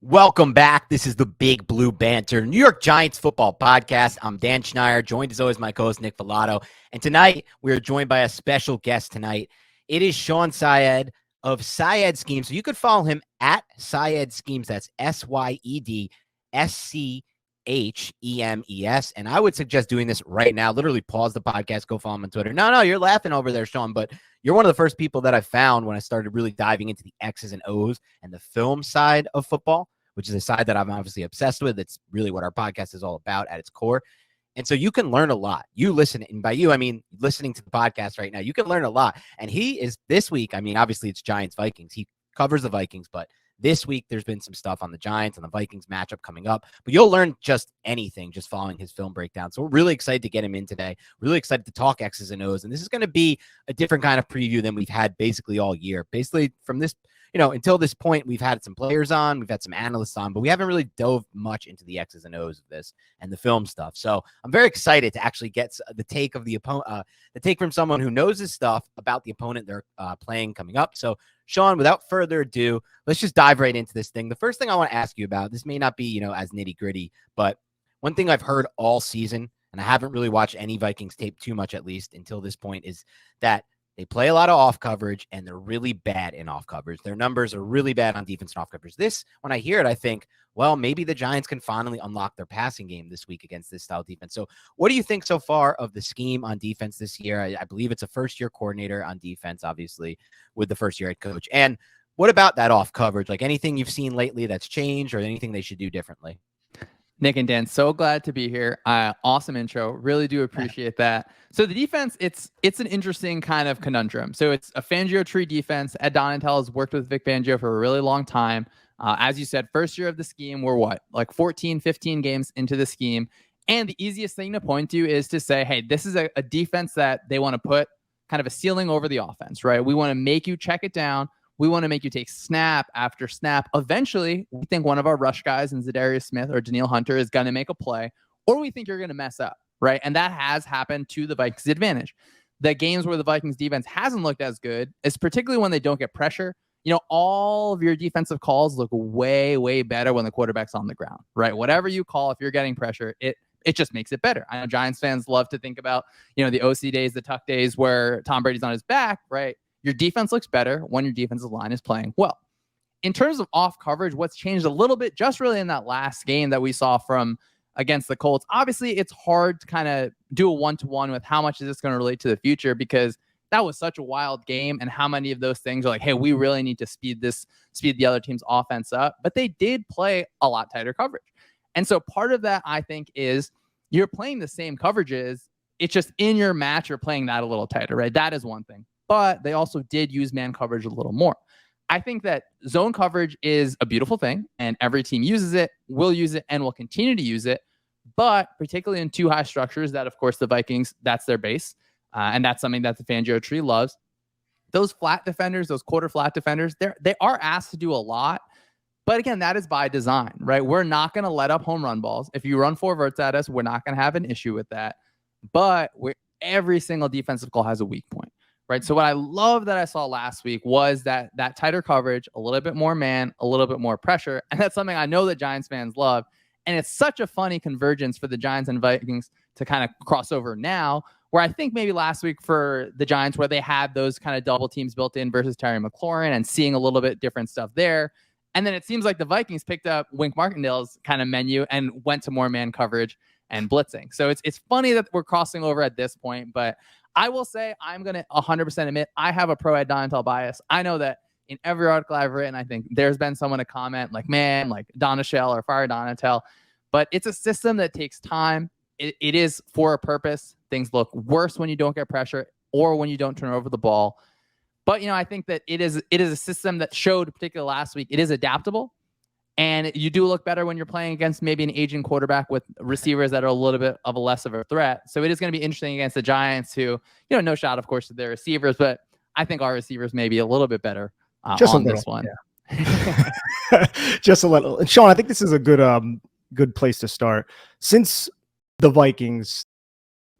Welcome back. This is the Big Blue Banter, New York Giants football podcast. I'm Dan Schneier, joined as always my co-host Nick Filato. And tonight, we are joined by a special guest tonight. It is Shawn Syed of SyedSchemes. So you could follow him at SyedSchemes. That's SyedSchemes. And I would suggest doing this right now. Literally pause the podcast, go follow him on Twitter. No, you're laughing over there, Shawn, but you're one of the first people that I found when I started really diving into the X's and O's and the film side of football, which is a side that I'm obviously obsessed with. It's really what our podcast is all about at its core. And so you can learn a lot. You listen, and by you, I mean listening to the podcast right now, you can learn a lot. And he is this week, I mean, obviously it's Giants-Vikings. He covers the Vikings, but this week there's been some stuff on the Giants and the Vikings matchup coming up. But you'll learn just anything just following his film breakdown. So we're really excited to get him in today. Really excited to talk X's and O's. And this is going to be a different kind of preview than we've had basically all year. Basically from this, until this point, we've had some players on, we've had some analysts on, but we haven't really dove much into the X's and O's of this and the film stuff. So I'm very excited to actually get the take of the opponent, the take from someone who knows his stuff about the opponent they're playing coming up. So Shawn, without further ado, let's just dive right into this thing. The first thing I want to ask you about, this may not be, as nitty gritty, but one thing I've heard all season, and I haven't really watched any Vikings tape too much, at least until this point, is that they play a lot of off coverage and they're really bad in off coverage. Their numbers are really bad on defense and off coverage. This, when I hear it, I think, well, maybe the Giants can finally unlock their passing game this week against this style of defense. So what do you think so far of the scheme on defense this year? I believe it's a first-year coordinator on defense, obviously, with the first-year head coach. And what about that off coverage? Like anything you've seen lately that's changed or anything they should do differently? Nick and Dan, so glad to be here. Awesome intro. Really do appreciate that. So the defense, it's an interesting kind of conundrum. So it's a Fangio tree defense. Ed Donatel has worked with Vic Fangio for a really long time. As you said, first year of the scheme, we're like 14, 15 games into the scheme. And the easiest thing to point to is to say, hey, this is a defense that they want to put kind of a ceiling over the offense, right? We want to make you check it down. We want to make you take snap after snap. Eventually, we think one of our rush guys in Zadarius Smith or Danielle Hunter is going to make a play, or we think you're going to mess up, right? And that has happened to the Vikings' advantage. The games where the Vikings defense hasn't looked as good is particularly when they don't get pressure. All of your defensive calls look way, way better when the quarterback's on the ground, right? Whatever you call, if you're getting pressure, it just makes it better. I know Giants fans love to think about, the OC days, the Tuck days where Tom Brady's on his back, right? Your defense looks better when your defensive line is playing well. In terms of off coverage, what's changed a little bit just really in that last game that we saw from against the Colts. Obviously, it's hard to kind of do a one-to-one with how much is this going to relate to the future because that was such a wild game and how many of those things are like, hey, we really need to speed the other team's offense up. But they did play a lot tighter coverage. And so part of that, I think, is you're playing the same coverages. It's just in your match, you're playing that a little tighter, right? That is one thing. But they also did use man coverage a little more. I think that zone coverage is a beautiful thing, and every team uses it, will use it, and will continue to use it. But particularly in two high structures, that, of course, the Vikings, that's their base. And that's something that the Fangio tree loves. Those flat defenders, those quarter flat defenders, they are asked to do a lot. But again, that is by design, right? We're not going to let up home run balls. If you run four verts at us, we're not going to have an issue with that. But every single defensive call has a weak point. Right. So what I love that I saw last week was that tighter coverage, a little bit more man, a little bit more pressure. And that's something I know that Giants fans love. And it's such a funny convergence for the Giants and Vikings to kind of cross over now, where I think maybe last week for the Giants, where they had those kind of double teams built in versus Terry McLaurin and seeing a little bit different stuff there. And then it seems like the Vikings picked up Wink Martindale's kind of menu and went to more man coverage and blitzing. So it's funny that we're crossing over at this point, but I will say I'm going to 100% admit I have a pro Ed Donatel bias. I know that in every article I've written, I think there's been someone to comment like, man, like Donashell or fire Donatel. But it's a system that takes time. It is for a purpose. Things look worse when you don't get pressure or when you don't turn over the ball. But, I think that it is a system that showed, particularly last week, it is adaptable. And you do look better when you're playing against maybe an aging quarterback with receivers that are a little bit of a less of a threat. So it is going to be interesting against the Giants who, no shot, of course, to their receivers, but I think our receivers may be a little bit better on this one. Yeah. Just a little. And Shawn, I think this is a good place to start. Since the Vikings,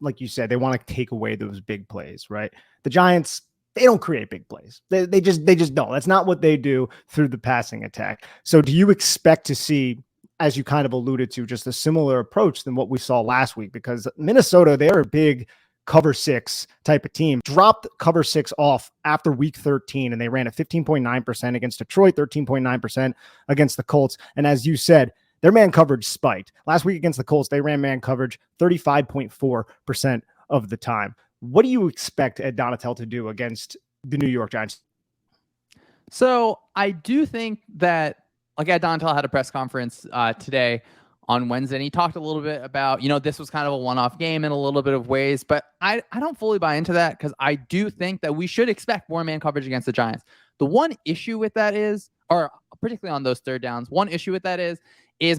like you said, they want to take away those big plays, right? The Giants they don't create big plays. They just don't. That's not what they do through the passing attack. So do you expect to see, as you kind of alluded to, just a similar approach than what we saw last week? Because Minnesota, they're a big cover 6 type of team, dropped cover 6 off after week 13, and they ran at 15.9% against Detroit, 13.9% against the Colts. And as you said, their man coverage spiked. Last week against the Colts, they ran man coverage 35.4% of the time. What do you expect Ed Donatel to do against the New York Giants? So I do think that, like, Ed Donatel had a press conference today on Wednesday, and he talked a little bit about, this was kind of a one-off game in a little bit of ways, but I don't fully buy into that, because I do think that we should expect more man coverage against the Giants. The one issue with that is, or particularly on those third downs, one issue with that is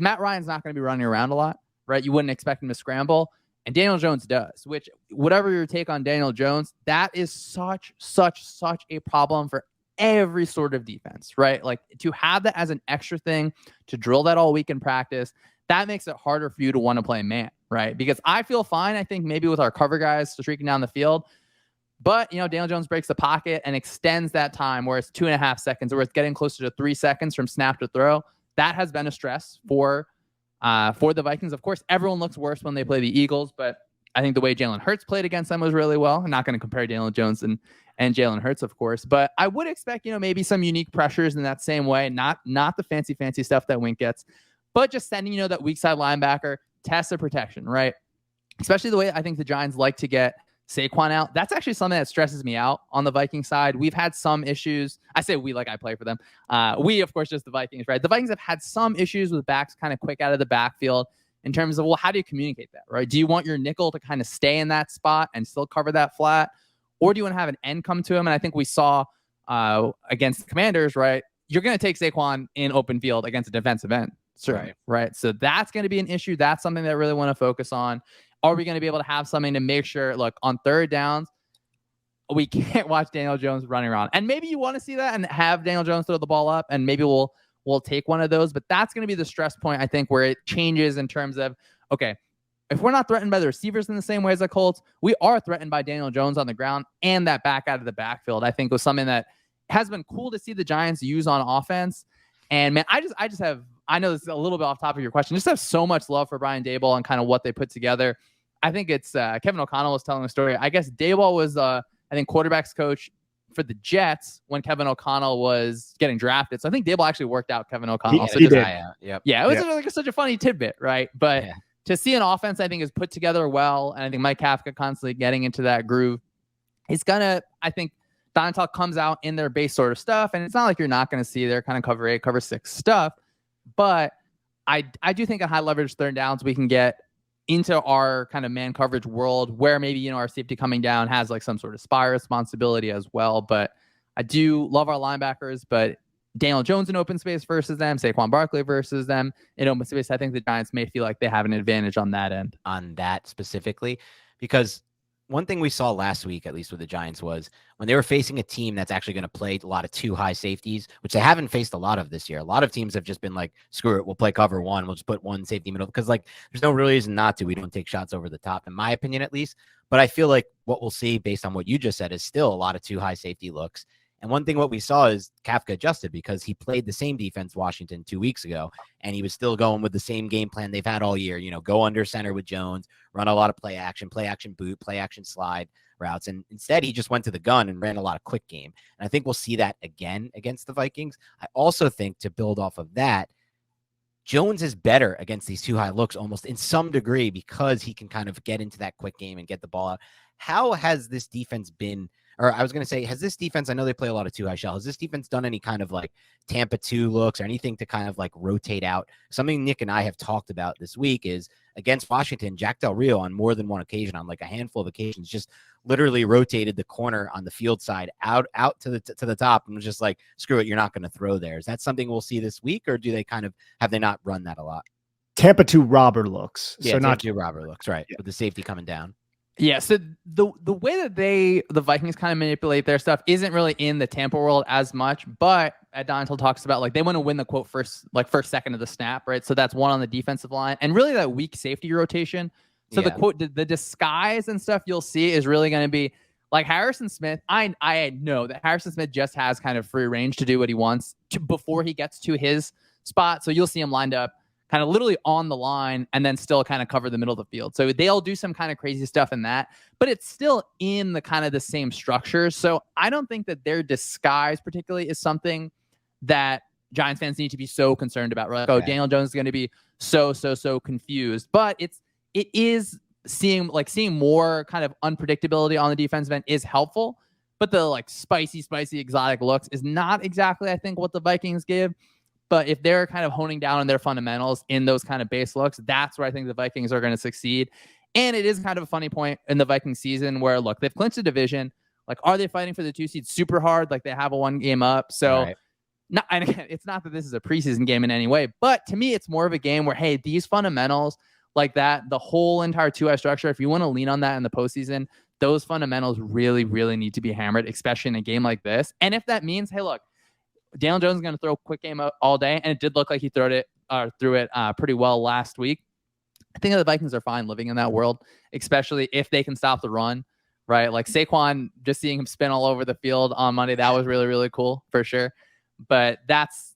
Matt Ryan's not going to be running around a lot, right? You wouldn't expect him to scramble. And Daniel Jones does, which, whatever your take on Daniel Jones, that is such a problem for every sort of defense, right? Like, to have that as an extra thing, to drill that all week in practice, that makes it harder for you to want to play man, right? Because I feel fine, I think, maybe with our cover guys streaking down the field. But, Daniel Jones breaks the pocket and extends that time where it's 2.5 seconds, or it's getting closer to 3 seconds from snap to throw. That has been a stress for the Vikings. Of course, everyone looks worse when they play the Eagles, but I think the way Jalen Hurts played against them was really well. I'm not going to compare Daniel Jones and Jalen Hurts, of course, but I would expect, maybe some unique pressures in that same way, not the fancy stuff that Wink gets, but just sending, that weak side linebacker, test of protection, right? Especially the way I think the Giants like to get Saquon out. That's actually something that stresses me out on the Viking side. We've had some issues. I say we, like I play for them. We, of course, just the Vikings, right? The Vikings have had some issues with backs kind of quick out of the backfield in terms of, well, how do you communicate that, right? Do you want your nickel to kind of stay in that spot and still cover that flat? Or do you want to have an end come to him? And I think we saw against the Commanders, right? You're going to take Saquon in open field against a defensive end, certainly, right? So that's going to be an issue. That's something that I really want to focus on. Are we going to be able to have something to make sure, look, on third downs, we can't watch Daniel Jones running around? And maybe you want to see that and have Daniel Jones throw the ball up, and maybe we'll take one of those. But that's going to be the stress point, I think, where it changes in terms of, okay, if we're not threatened by the receivers in the same way as the Colts, we are threatened by Daniel Jones on the ground, and that back out of the backfield, I think, was something that has been cool to see the Giants use on offense. And, man, I just have, I know this is a little bit off topic of your question, just have so much love for Brian Daboll and kind of what they put together. I think it's Kevin O'Connell was telling a story. I guess Daboll was, I think, quarterback's coach for the Jets when Kevin O'Connell was getting drafted. So I think Daboll actually worked out Kevin O'Connell. He did. Yeah, it was like such a funny tidbit, right? But to see an offense, I think, is put together well, and I think Mike Kafka constantly getting into that groove. It's gonna, I think, Donatel comes out in their base sort of stuff, and it's not like you're not going to see their kind of cover 8, cover 6 stuff. But I do think at high leverage third downs we can get into our kind of man coverage world where maybe, our safety coming down has like some sort of spy responsibility as well. But I do love our linebackers, but Daniel Jones in open space versus them, Saquon Barkley versus them in open space, I think the Giants may feel like they have an advantage on that end. On that specifically, because one thing we saw last week, at least with the Giants, was when they were facing a team that's actually going to play a lot of 2 high safeties, which they haven't faced a lot of this year. A lot of teams have just been like, screw it, we'll play cover 1. We'll just put 1 safety middle, because like there's no real reason not to. We don't take shots over the top, in my opinion, at least. But I feel like what we'll see based on what you just said is still a lot of 2 high safety looks. And one thing what we saw is Kafka adjusted, because he played the same defense Washington 2 weeks ago, and he was still going with the same game plan they've had all year. Go under center with Jones, run a lot of play action boot, play action slide routes. And instead, he just went to the gun and ran a lot of quick game. And I think we'll see that again against the Vikings. I also think, to build off of that, Jones is better against these 2 high looks almost in some degree, because he can kind of get into that quick game and get the ball out. How has this defense been? Or I was going to say, has this defense, I know they play a lot of 2 high shell, has this defense done any kind of like Tampa 2 looks or anything to kind of like rotate out? Something Nick and I have talked about this week is against Washington, Jack Del Rio on more than one occasion, on like a handful of occasions, just literally rotated the corner on the field side out to the top and was just like, screw it, you're not going to throw there. Is that something we'll see this week, or do they have they not run that a lot? Tampa 2 robber looks. Yeah, so Tampa not 2 robber looks, right, with the safety coming down. Yeah, so the way that the Vikings kind of manipulate their stuff isn't really in the Tampa world as much, but Ed Donatel talks about like they want to win the quote first second of the snap, right? So that's one on the defensive line, and really that weak safety rotation. So the quote, the disguise and stuff you'll see is really going to be, Like Harrison Smith, I know that Harrison Smith just has kind of free range to do what he wants before he gets to his spot. So you'll see him lined up kind of literally on the line and then still kind of cover the middle of the field. So they'll do some kind of crazy stuff in that, but it's still in the kind of the same structure. So I don't think that their disguise particularly is something that Giants fans need to be so concerned about. We're like, oh, Daniel Jones is going to be so confused. But it is seeing more kind of unpredictability on the defensive end is helpful. But the like spicy exotic looks is not exactly, I think, what the Vikings give. But if they're kind of honing down on their fundamentals in those kind of base looks, that's where I think the Vikings are going to succeed. And it is kind of a funny point in the Vikings season where, look, they've clinched a division. Like, are they fighting for the 2 seed super hard? Like, they have a 1 game up. So and again, it's not that this is a preseason game in any way, but to me, it's more of a game where, hey, these fundamentals like that, the whole entire 2-eye structure, if you want to lean on that in the postseason, those fundamentals really need to be hammered, especially in a game like this. And if that means, hey, look, Daniel Jones is going to throw a quick game all day, and it did look like he threw it pretty well last week. I think the Vikings are fine living in that world, especially if they can stop the run, right? Like Saquon, just seeing him spin all over the field on Monday, that was really cool for sure. But that's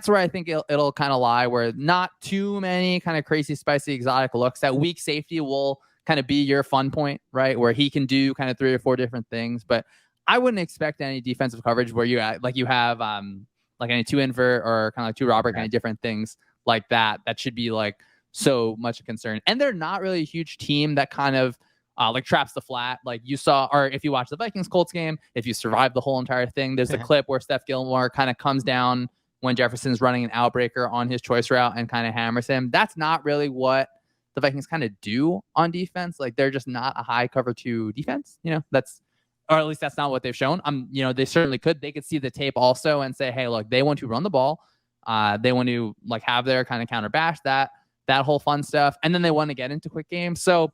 where I think it'll kind of lie, where not too many kind of crazy, spicy, exotic looks. That weak safety will kind of be your fun point, right? Where he can do kind of 3 or 4 different things, but I wouldn't expect any defensive coverage where you have like any 2 invert or kind of like 2 robber, kind of different things like that. That should be like so much a concern. And they're not really a huge team that kind of like traps the flat. Like you saw, or if you watch the Vikings Colts game, if you survive the whole entire thing, there's a clip where Steph Gilmore kind of comes down when Jefferson's running an outbreaker on his choice route and kind of hammers him. That's not really what the Vikings kind of do on defense. Like they're just not a high cover 2 defense. Or at least that's not what they've shown. They certainly could. They could see the tape also and say, hey, look, they want to run the ball. They want to like have their kind of counter bash that whole fun stuff. And then they want to get into quick games. So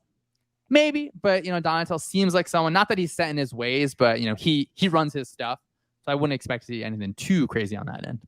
maybe, but Donatell seems like someone, not that he's set in his ways, but he runs his stuff. So I wouldn't expect to see anything too crazy on that end.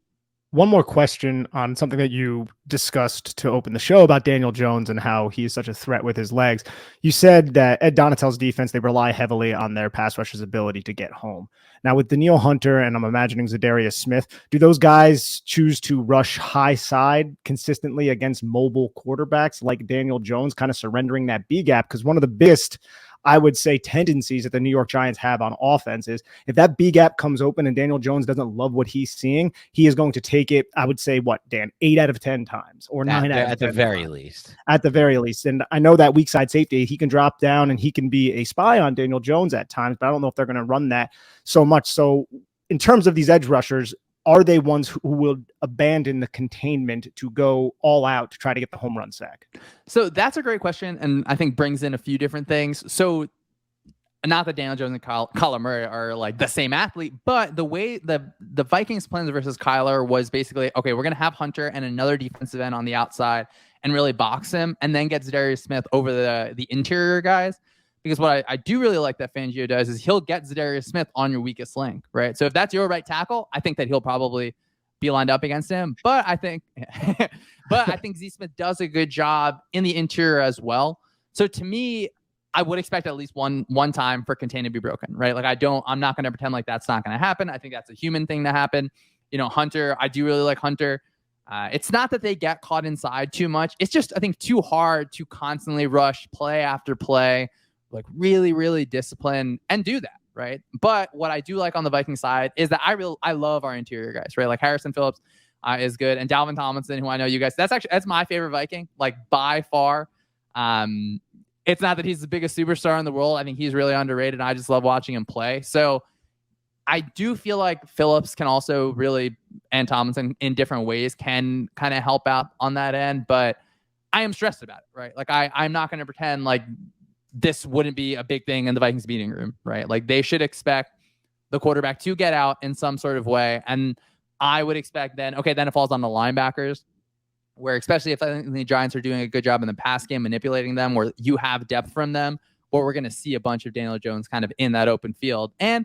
One more question on something that you discussed to open the show about Daniel Jones and how he is such a threat with his legs. You said that Ed Donatell's defense, they rely heavily on their pass rushers' ability to get home. Now with Danielle Hunter and I'm imagining Zadarius Smith, do those guys choose to rush high side consistently against mobile quarterbacks like Daniel Jones, kind of surrendering that B gap? Because one of the biggest, I would say, tendencies that the New York Giants have on offense is if that B gap comes open and Daniel Jones doesn't love what he's seeing, he is going to take it, I would say, Dan, 8 out of 10 times or 9 out of 10 at the very least. At the very least. And I know that weak side safety, he can drop down and he can be a spy on Daniel Jones at times, but I don't know if they're going to run that so much. So in terms of these edge rushers, are they ones who will abandon the containment to go all out to try to get the home run sack? So that's a great question, and I think brings in a few different things. So not that Daniel Jones and Kyler Murray are like the same athlete, but the way the Vikings plans versus Kyler was basically, okay, we're going to have Hunter and another defensive end on the outside and really box him, and then get Zadarius Smith over the interior guys. Because what I do really like that Fangio does is he'll get Zadarius Smith on your weakest link, right? So if that's your right tackle, I think that he'll probably be lined up against him. But I think Z Smith does a good job in the interior as well. So to me, I would expect at least one time for contain to be broken, right? Like I'm not going to pretend like that's not going to happen. I think that's a human thing to happen. Hunter, I do really like Hunter. It's not that they get caught inside too much. It's just, I think, too hard to constantly rush play after play, like really discipline and do that, right? But what I do like on the Viking side is that I love our interior guys, right? Like Harrison Phillips is good, and Dalvin Tomlinson, who I know you guys, that's my favorite Viking, like by far. It's not that he's the biggest superstar in the world. I think he's really underrated, and I just love watching him play. So I do feel like Phillips can also really, and Tomlinson in different ways, can kind of help out on that end. But I am stressed about it, right? Like I'm not going to pretend like this wouldn't be a big thing in the Vikings meeting room, right? Like they should expect the quarterback to get out in some sort of way. And I would expect then it falls on the linebackers, where especially if I think the Giants are doing a good job in the pass game, manipulating them, where you have depth from them, or we're going to see a bunch of Daniel Jones kind of in that open field. And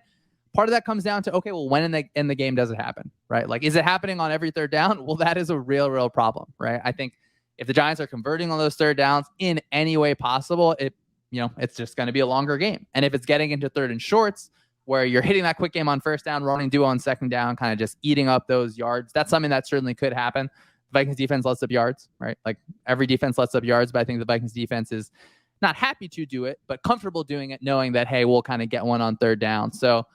part of that comes down to, when in the game does it happen, right? Like, is it happening on every third down? Well, that is a real problem, right? I think if the Giants are converting on those third downs in any way possible, it it's just going to be a longer game. And if it's getting into third and shorts where you're hitting that quick game on first down, running duo on second down, kind of just eating up those yards, that's something that certainly could happen. Vikings defense lets up yards, right? Like every defense lets up yards, but I think the Vikings defense is not happy to do it, but comfortable doing it, knowing that, hey, we'll kind of get one on third down. So,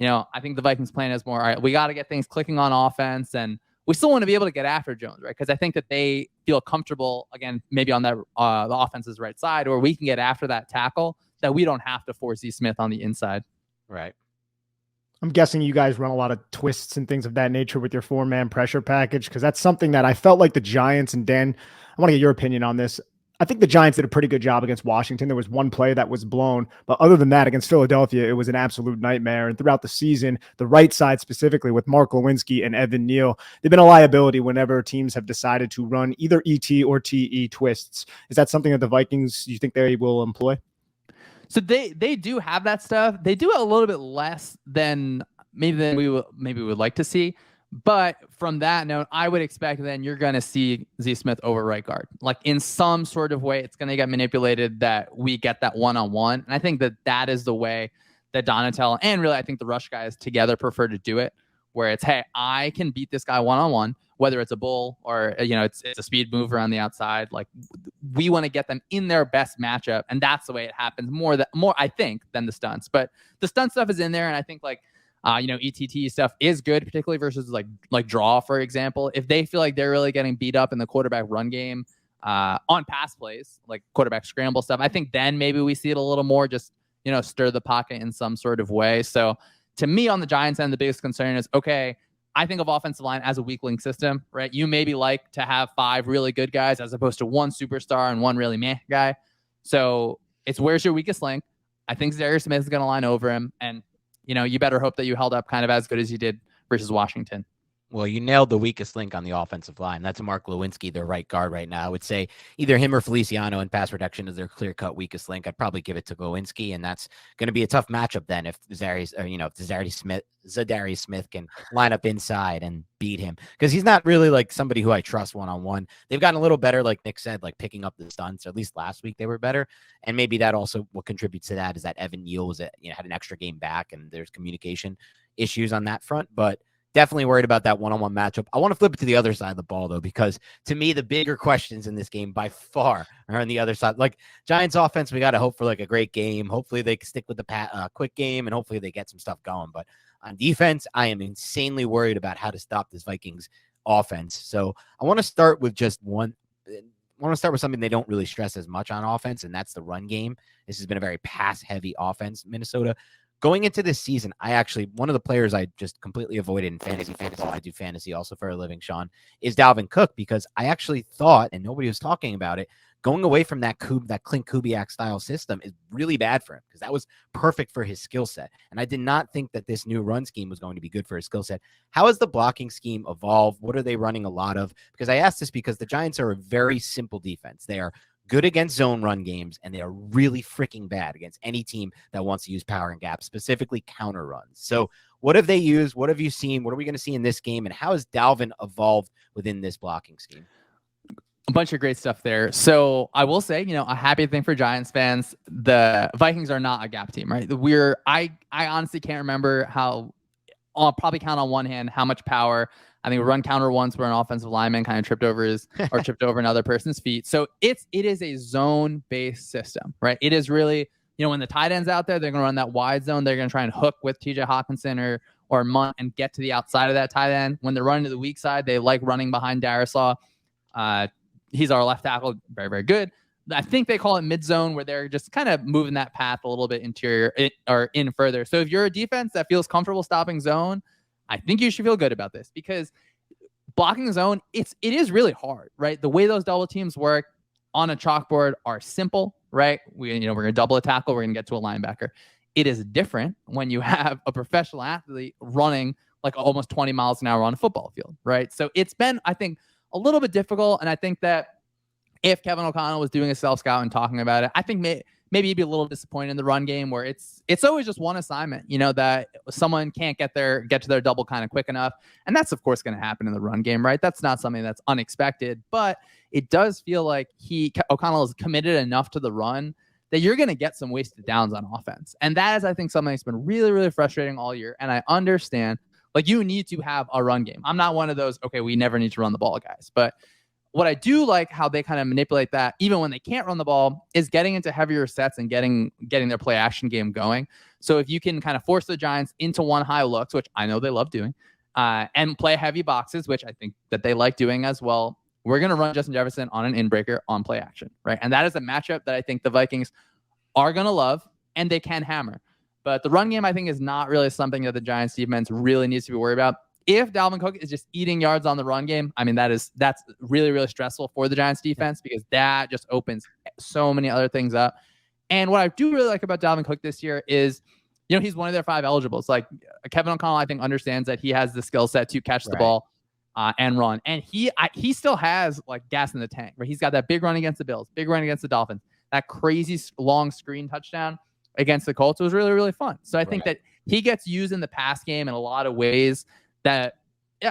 I think the Vikings plan is more, all right, we got to get things clicking on offense, and we still want to be able to get after Jones, right? Because I think that they feel comfortable, again, maybe on that the offense's right side, or we can get after that tackle that we don't have to force Z Smith on the inside. Right. I'm guessing you guys run a lot of twists and things of that nature with your 4-man pressure package, because that's something that I felt like the Giants, and Dan, I want to get your opinion on this. I think the Giants did a pretty good job against Washington. There was one play that was blown, but other than that, against Philadelphia, it was an absolute nightmare. And throughout the season, the right side specifically with Mark Lewinsky and Evan Neal, they've been a liability whenever teams have decided to run either ET or TE twists. Is that something that the Vikings, you think they will employ? So they do have that stuff. They do it a little bit less than we would like to see. But from that note, I would expect then you're going to see Z Smith over right guard. Like in some sort of way, it's going to get manipulated that we get that one-on-one. And I think that is the way that Donatell and really I think the rush guys together prefer to do it, where it's, hey, I can beat this guy one-on-one, whether it's a bull or, it's a speed mover on the outside. Like we want to get them in their best matchup. And that's the way it happens more, I think, than the stunts. But the stunt stuff is in there. And I think ETT stuff is good, particularly versus like draw, for example. If they feel like they're really getting beat up in the quarterback run game on pass plays, like quarterback scramble stuff, I think then maybe we see it a little more, just, stir the pocket in some sort of way. So to me on the Giants end, the biggest concern is, okay, I think of offensive line as a weak link system, right? You maybe like to have 5 really good guys as opposed to 1 superstar and 1 really meh guy. So it's where's your weakest link? I think Zaire Smith is going to line over him. And, you better hope that you held up kind of as good as you did versus Washington. Well, you nailed the weakest link on the offensive line. That's Mark Lewinsky, their right guard right now. I would say either him or Feliciano in pass protection is their clear-cut weakest link. I'd probably give it to Lewinsky, and that's going to be a tough matchup then if Zadarius Smith can line up inside and beat him, because he's not really like somebody who I trust one-on-one. They've gotten a little better, like Nick said, like picking up the stunts. Or at least last week they were better, and maybe that also what contributes to that is that Evan Neal had an extra game back, and there's communication issues on that front, but definitely worried about that one-on-one matchup. I want to flip it to the other side of the ball, though, because to me, the bigger questions in this game by far are on the other side. Like Giants offense, we got to hope for like a great game. Hopefully they can stick with the quick game, and hopefully they get some stuff going. But on defense, I am insanely worried about how to stop this Vikings offense. So I want to start with just one. I want to start with something they don't really stress as much on offense, and that's the run game. This has been a very pass-heavy offense, Minnesota. Going into this season, one of the players I just completely avoided in fantasy. I do fantasy also for a living, Sean, is Dalvin Cook, because I actually thought, and nobody was talking about it, going away from that Clint Kubiak style system is really bad for him, because that was perfect for his skill set. And I did not think that this new run scheme was going to be good for his skill set. How has the blocking scheme evolved? What are they running a lot of? Because I asked this because the Giants are a very simple defense. They are good against zone run games, and they are really freaking bad against any team that wants to use power and gap, specifically counter runs. So what have they used? What have you seen? What are we going to see in this game? And how has Dalvin evolved within this blocking scheme? A bunch of great stuff there. So I will say, a happy thing for Giants fans, the Vikings are not a gap team, right? I honestly can't remember how, I'll probably count on one hand how much power. I think we run counter once where an offensive lineman kind of tripped over another person's feet. So it is a zone-based system, right? It is really, when the tight end's out there, they're going to run that wide zone. They're going to try and hook with TJ Hawkinson or Munt and get to the outside of that tight end. When they're running to the weak side, they like running behind Darisaw. He's our left tackle, very, very good. I think they call it mid-zone, where they're just kind of moving that path a little bit interior or in further. So if you're a defense that feels comfortable stopping zone, I think you should feel good about this, because blocking the zone, it is really hard, right? The way those double teams work on a chalkboard are simple, right? We're going to double a tackle, we're going to get to a linebacker. It is different when you have a professional athlete running like almost 20 miles an hour on a football field, right? So it's been, I think, a little bit difficult. And I think that if Kevin O'Connell was doing a self-scout and talking about it, I think maybe he'd be a little disappointed in the run game, where it's always just one assignment, that someone can't get to their double kind of quick enough. And that's, of course, going to happen in the run game, right? That's not something that's unexpected, but it does feel like O'Connell is committed enough to the run that you're going to get some wasted downs on offense. And that is, I think, something that's been really, really frustrating all year. And I understand, like, you need to have a run game. I'm not one of those, okay, we never need to run the ball guys. But what I do like how they kind of manipulate that, even when they can't run the ball, is getting into heavier sets and getting their play action game going. So if you can kind of force the Giants into one high looks, which I know they love doing, and play heavy boxes, which I think that they like doing as well, we're going to run Justin Jefferson on an in-breaker on play action, right? And that is a matchup that I think the Vikings are going to love and they can hammer. But the run game, I think, is not really something that the Giants defense really needs to be worried about. If Dalvin Cook is just eating yards on the run game, I mean, that's really, really stressful for the Giants defense because that just opens so many other things up. And what I do really like about Dalvin Cook this year is, you know, he's one of their 5 eligibles. Like Kevin O'Connell, I think, understands that he has the skill set to catch the ball and run. And he still has like gas in the tank, right? He's got that big run against the Bills, big run against the Dolphins. That crazy long screen touchdown against the Colts was really, really fun. So I think that he gets used in the pass game in a lot of ways that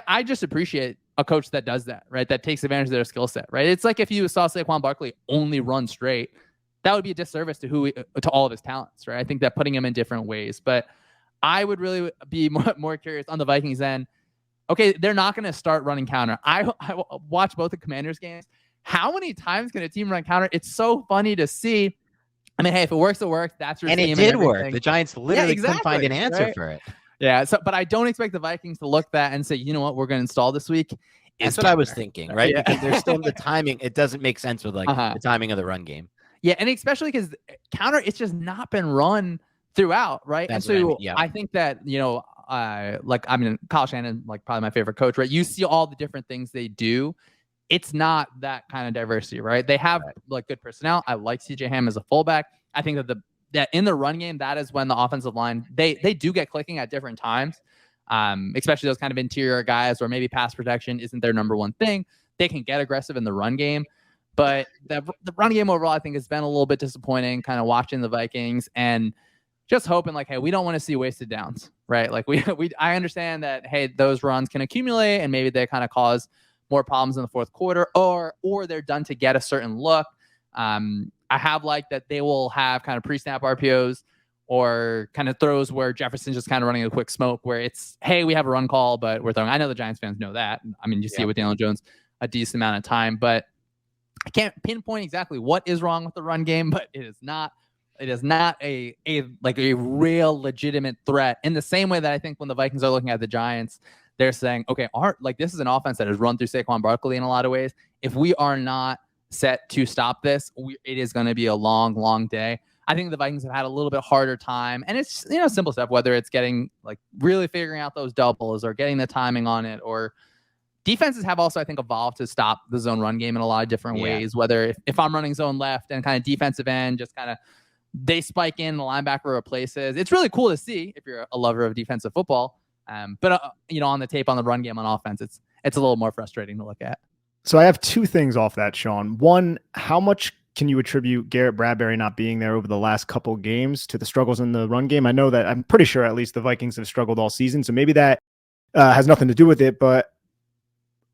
I just appreciate a coach that does that, right? That takes advantage of their skill set, right? It's like if you saw Saquon Barkley only run straight, that would be a disservice to all of his talents, right? I think that putting him in different ways. But I would really be more curious on the Vikings end. Okay, they're not going to start running counter. I watch both the Commanders games. How many times can a team run counter? It's so funny to see. I mean, hey, if it works, it works. That's your and team. It did work. The Giants literally couldn't find an answer for it. Yeah, but I don't expect the Vikings to look that and say, you know what, we're going to install this week. That's what I was thinking, right? Because there's still the timing. It doesn't make sense with like the timing of the run game. Yeah, and especially because counter, it's just not been run throughout, right? That's and so I think that, you know, Kyle Shanahan, like probably my favorite coach, right? You see all the different things they do. It's not that kind of diversity, right? They have like good personnel. I like CJ Ham as a fullback. I think that in the run game, that is when the offensive line, they do get clicking at different times, especially those kind of interior guys where maybe pass protection isn't their number one thing. They can get aggressive in the run game. But the run game overall, I think, has been a little bit disappointing, kind of watching the Vikings and just hoping like, hey, we don't want to see wasted downs, right? Like I understand that, hey, those runs can accumulate and maybe they kind of cause more problems in the fourth quarter or they're done to get a certain look. I have liked that they will have kind of pre-snap RPOs or kind of throws where Jefferson's just kind of running a quick smoke where it's, hey, we have a run call, but we're throwing. I know the Giants fans know that. I mean, you see it with Daniel Jones a decent amount of time, but I can't pinpoint exactly what is wrong with the run game, but it is not a real legitimate threat in the same way that I think when the Vikings are looking at the Giants, they're saying, okay, this is an offense that has run through Saquon Barkley in a lot of ways. If we are not set to stop this, it is going to be a long, long day. I think the Vikings have had a little bit harder time, and it's, you know, simple stuff, whether it's getting like really figuring out those doubles or getting the timing on it, or defenses have also, I think, evolved to stop the zone run game in a lot of different ways, whether if I'm running zone left and kind of defensive end, just kind of they spike in, the linebacker replaces. It's really cool to see if you're a lover of defensive football. But you know, on the tape on the run game on offense, it's a little more frustrating to look at. So I have 2 things off that, Shawn. One, how much can you attribute Garrett Bradbury not being there over the last couple games to the struggles in the run game? I know that I'm pretty sure at least the Vikings have struggled all season, so maybe that has nothing to do with it. But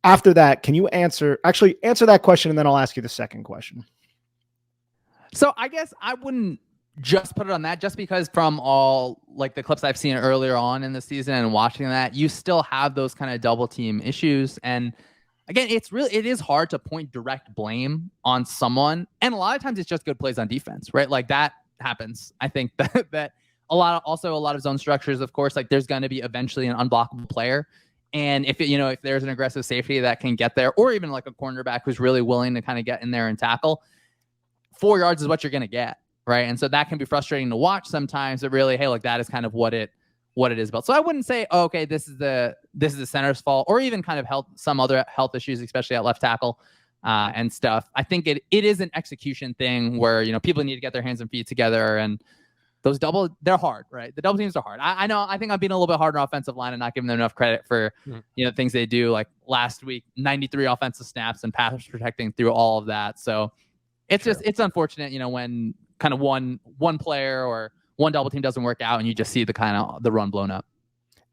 after that, can you answer that question, and then I'll ask you the second question. So I guess I wouldn't just put it on that, just because from all like the clips I've seen earlier on in the season and watching that, you still have those kind of double team issues. And again, it is hard to point direct blame on someone. And a lot of times it's just good plays on defense, right? Like that happens. I think that a lot of zone structures, of course, like there's going to be eventually an unblockable player. And if there's an aggressive safety that can get there, or even like a cornerback who's really willing to kind of get in there and tackle, 4 yards is what you're going to get, right? And so that can be frustrating to watch sometimes. But really, hey, like that is kind of what it is about. So I wouldn't say, oh, okay, this is the center's fault, or even kind of some other health issues, especially at left tackle and stuff. I think it is an execution thing where, you know, people need to get their hands and feet together, and those they're hard, right? The double teams are hard. I know. I think I'm being a little bit hard on offensive line and not giving them enough credit for, you know, things they do. Like last week, 93 offensive snaps and pass protecting through all of that. So it's it's unfortunate, you know, when kind of one player or one double team doesn't work out and you just see the run blown up.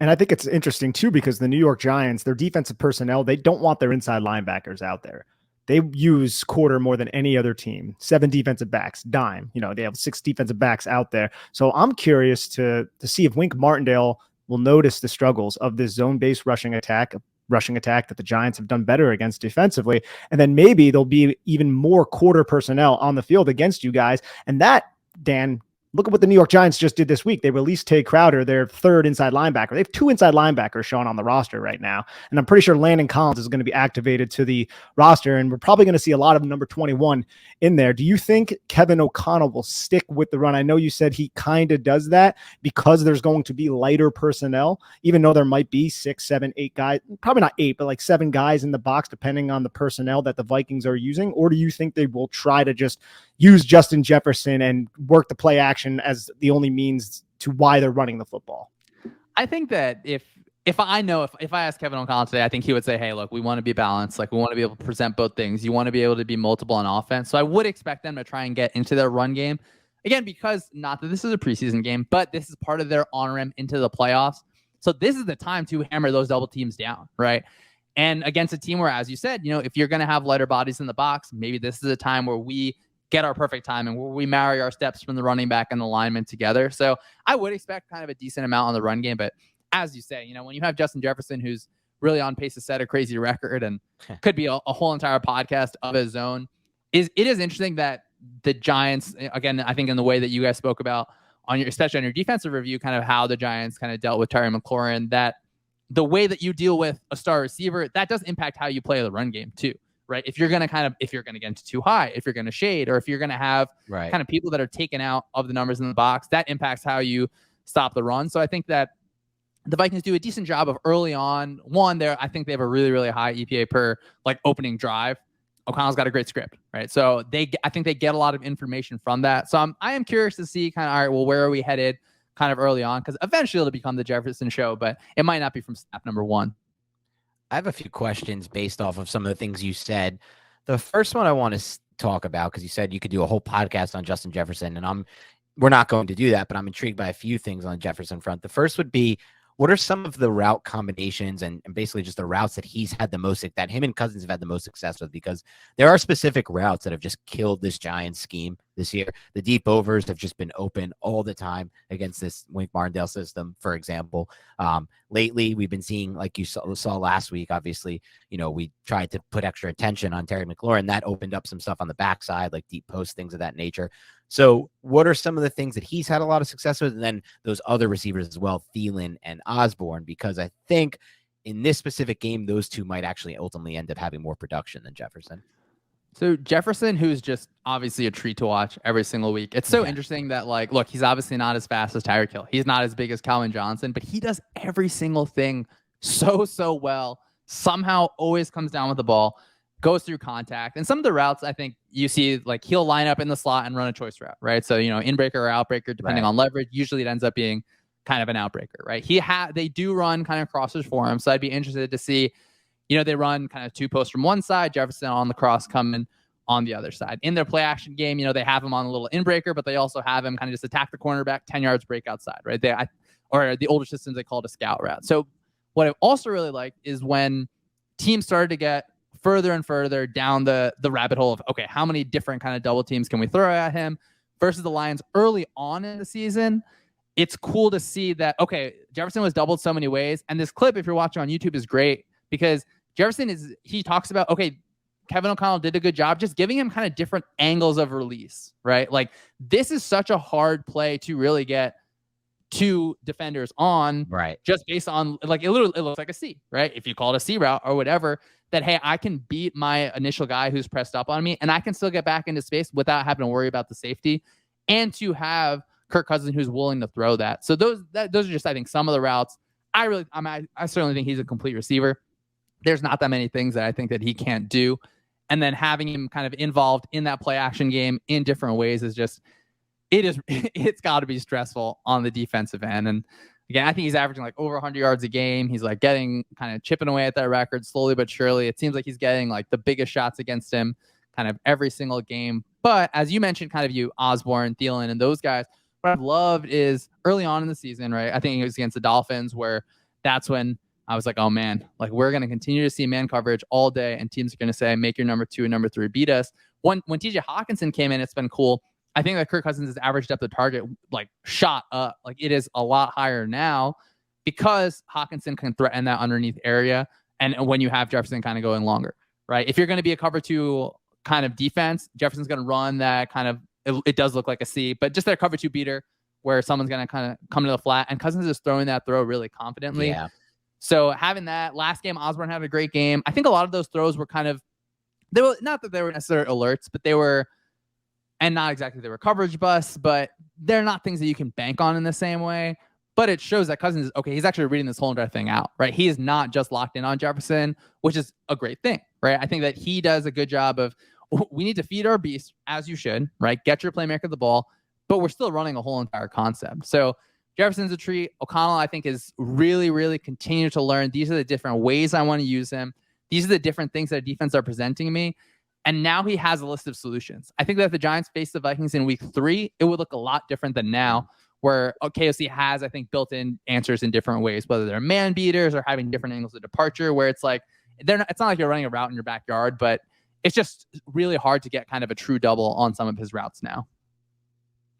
And I think it's interesting too, because the New York Giants, their defensive personnel, they don't want their inside linebackers out there. They use quarter more than any other team. 7 defensive backs, dime. They have 6 defensive backs out there. So I'm curious to see if Wink Martindale will notice the struggles of this zone-based rushing attack that the Giants have done better against defensively. And then maybe there'll be even more quarter personnel on the field against you guys. And that, Dan, look at what the New York Giants just did this week. They released Tay Crowder, their 3rd inside linebacker. They have 2 inside linebackers, Sean, on the roster right now. And I'm pretty sure Landon Collins is going to be activated to the roster. And we're probably going to see a lot of number 21 in there. Do you think Kevin O'Connell will stick with the run? I know you said he kind of does that because there's going to be lighter personnel, even though there might be 6, 7, 8 guys, probably not 8, but like 7 guys in the box, depending on the personnel that the Vikings are using. Or do you think they will try to just use Justin Jefferson and work the play action as the only means to why they're running the football? I think that if I asked Kevin O'Connell today, I think he would say, hey, look, we want to be balanced. Like, we want to be able to present both things. You want to be able to be multiple on offense. So I would expect them to try and get into their run game. Again, because not that this is a preseason game, but this is part of their on-ramp into the playoffs. So this is the time to hammer those double teams down, right? And against a team where, as you said, if you're going to have lighter bodies in the box, maybe this is a time where we get our perfect time and where we marry our steps from the running back and the lineman together. So I would expect kind of a decent amount on the run game. But as you say, when you have Justin Jefferson, who's really on pace to set a crazy record and could be a whole entire podcast of his own, it is interesting that the Giants, again, I think in the way that you guys spoke about especially on your defensive review, kind of how the Giants kind of dealt with Terry McLaurin, that the way that you deal with a star receiver, that does impact how you play the run game too. Right. If you're going to get into too high, if you're going to shade, or if you're going to have kind of people that are taken out of the numbers in the box, that impacts how you stop the run. So I think that the Vikings do a decent job of early on. I think they have a really, really high EPA per opening drive. O'Connell's got a great script, right? So I think they get a lot of information from that. So I am curious to see kind of, all right, well, where are we headed kind of early on? Because eventually it'll become the Jefferson show, but it might not be from snap number 1. I have a few questions based off of some of the things you said. The first one I want to talk about, because you said you could do a whole podcast on Justin Jefferson, and we're not going to do that, but I'm intrigued by a few things on the Jefferson front. The first would be, what are some of the route combinations and basically just the routes that he's had that him and Cousins have had the most success with? Because there are specific routes that have just killed this Giants scheme this year. The deep overs have just been open all the time against this Wink Martindale system, for example. Lately, we've been seeing, like you saw last week, obviously, we tried to put extra attention on Terry McLaurin. That opened up some stuff on the backside, like deep post, things of that nature. So what are some of the things that he's had a lot of success with? And then those other receivers as well, Thielen and Osborne, because I think in this specific game, those two might actually ultimately end up having more production than Jefferson. So Jefferson, who's just obviously a treat to watch every single week. It's so interesting that, look, he's obviously not as fast as Tyreek Hill. He's not as big as Calvin Johnson, but he does every single thing so well. Somehow always comes down with the ball, goes through contact. And some of the routes, I think you see, he'll line up in the slot and run a choice route, right? So, inbreaker or outbreaker, depending on leverage. Usually it ends up being kind of an outbreaker, right? They do run kind of crossers for him. So I'd be interested to see, they run kind of 2 posts from one side, Jefferson on the cross coming on the other side. In their play action game, they have him on a little inbreaker, but they also have him kind of just attack the cornerback 10 yards break outside, right? Or the older systems, they call it a scout route. So what I also really liked is when teams started to get further and further down the rabbit hole of, okay, how many different kind of double teams can we throw at him versus the Lions early on in the season. It's cool to see that, okay, Jefferson was doubled so many ways. And this clip, if you're watching on YouTube, is great because he talks about, okay, Kevin O'Connell did a good job just giving him kind of different angles of release, right? This is such a hard play to really get 2 defenders on, right? Just based on, it looks like a C, right? If you call it a C route or whatever, that, hey, I can beat my initial guy who's pressed up on me and I can still get back into space without having to worry about the safety, and to have Kirk Cousins who's willing to throw that. So those are just, I think, some of the routes. I certainly think he's a complete receiver. There's not that many things that I think that he can't do. And then having him kind of involved in that play action game in different ways is just, it's got to be stressful on the defensive end. And again, I think he's averaging over 100 yards a game. He's getting kind of chipping away at that record slowly but surely. It seems like he's getting the biggest shots against him kind of every single game. But as you mentioned, kind of Osborne, Thielen, and those guys, what I've loved is early on in the season, right? I think it was against the Dolphins where that's when I was like, oh man, like we're going to continue to see man coverage all day, and teams are going to say, make your number 2 and number 3 beat us. When TJ Hawkinson came in, it's been cool. I think that Kirk Cousins' average depth of target like shot up. Like it is a lot higher now because Hawkinson can threaten that underneath area. And when you have Jefferson kind of going longer, right? If you're going to be a cover 2 kind of defense, Jefferson's going to run that kind of, it does look like a C, but just their cover 2 beater where someone's going to kind of come to the flat, and Cousins is throwing that throw really confidently. Yeah. So having that last game, Osborne had a great game. I think a lot of those throws were kind of, they were not that they were necessarily alerts, but they were, and not exactly they were coverage busts, but they're not things that you can bank on in the same way. But it shows that Cousins is, okay, he's actually reading this whole entire thing out, right? He is not just locked in on Jefferson, which is a great thing, right? I think that he does a good job of, we need to feed our beast, as you should, right? Get your playmaker the ball, but we're still running a whole entire concept. So Jefferson's a treat. O'Connell, I think, is really, really continue to learn. These are the different ways I want to use him. These are the different things that defense are presenting me. And now he has a list of solutions. I think that if the Giants face the Vikings in week 3, it would look a lot different than now, where KOC has, I think, built-in answers in different ways, whether they're man beaters or having different angles of departure, where it's like, it's not like you're running a route in your backyard, but it's just really hard to get kind of a true double on some of his routes now.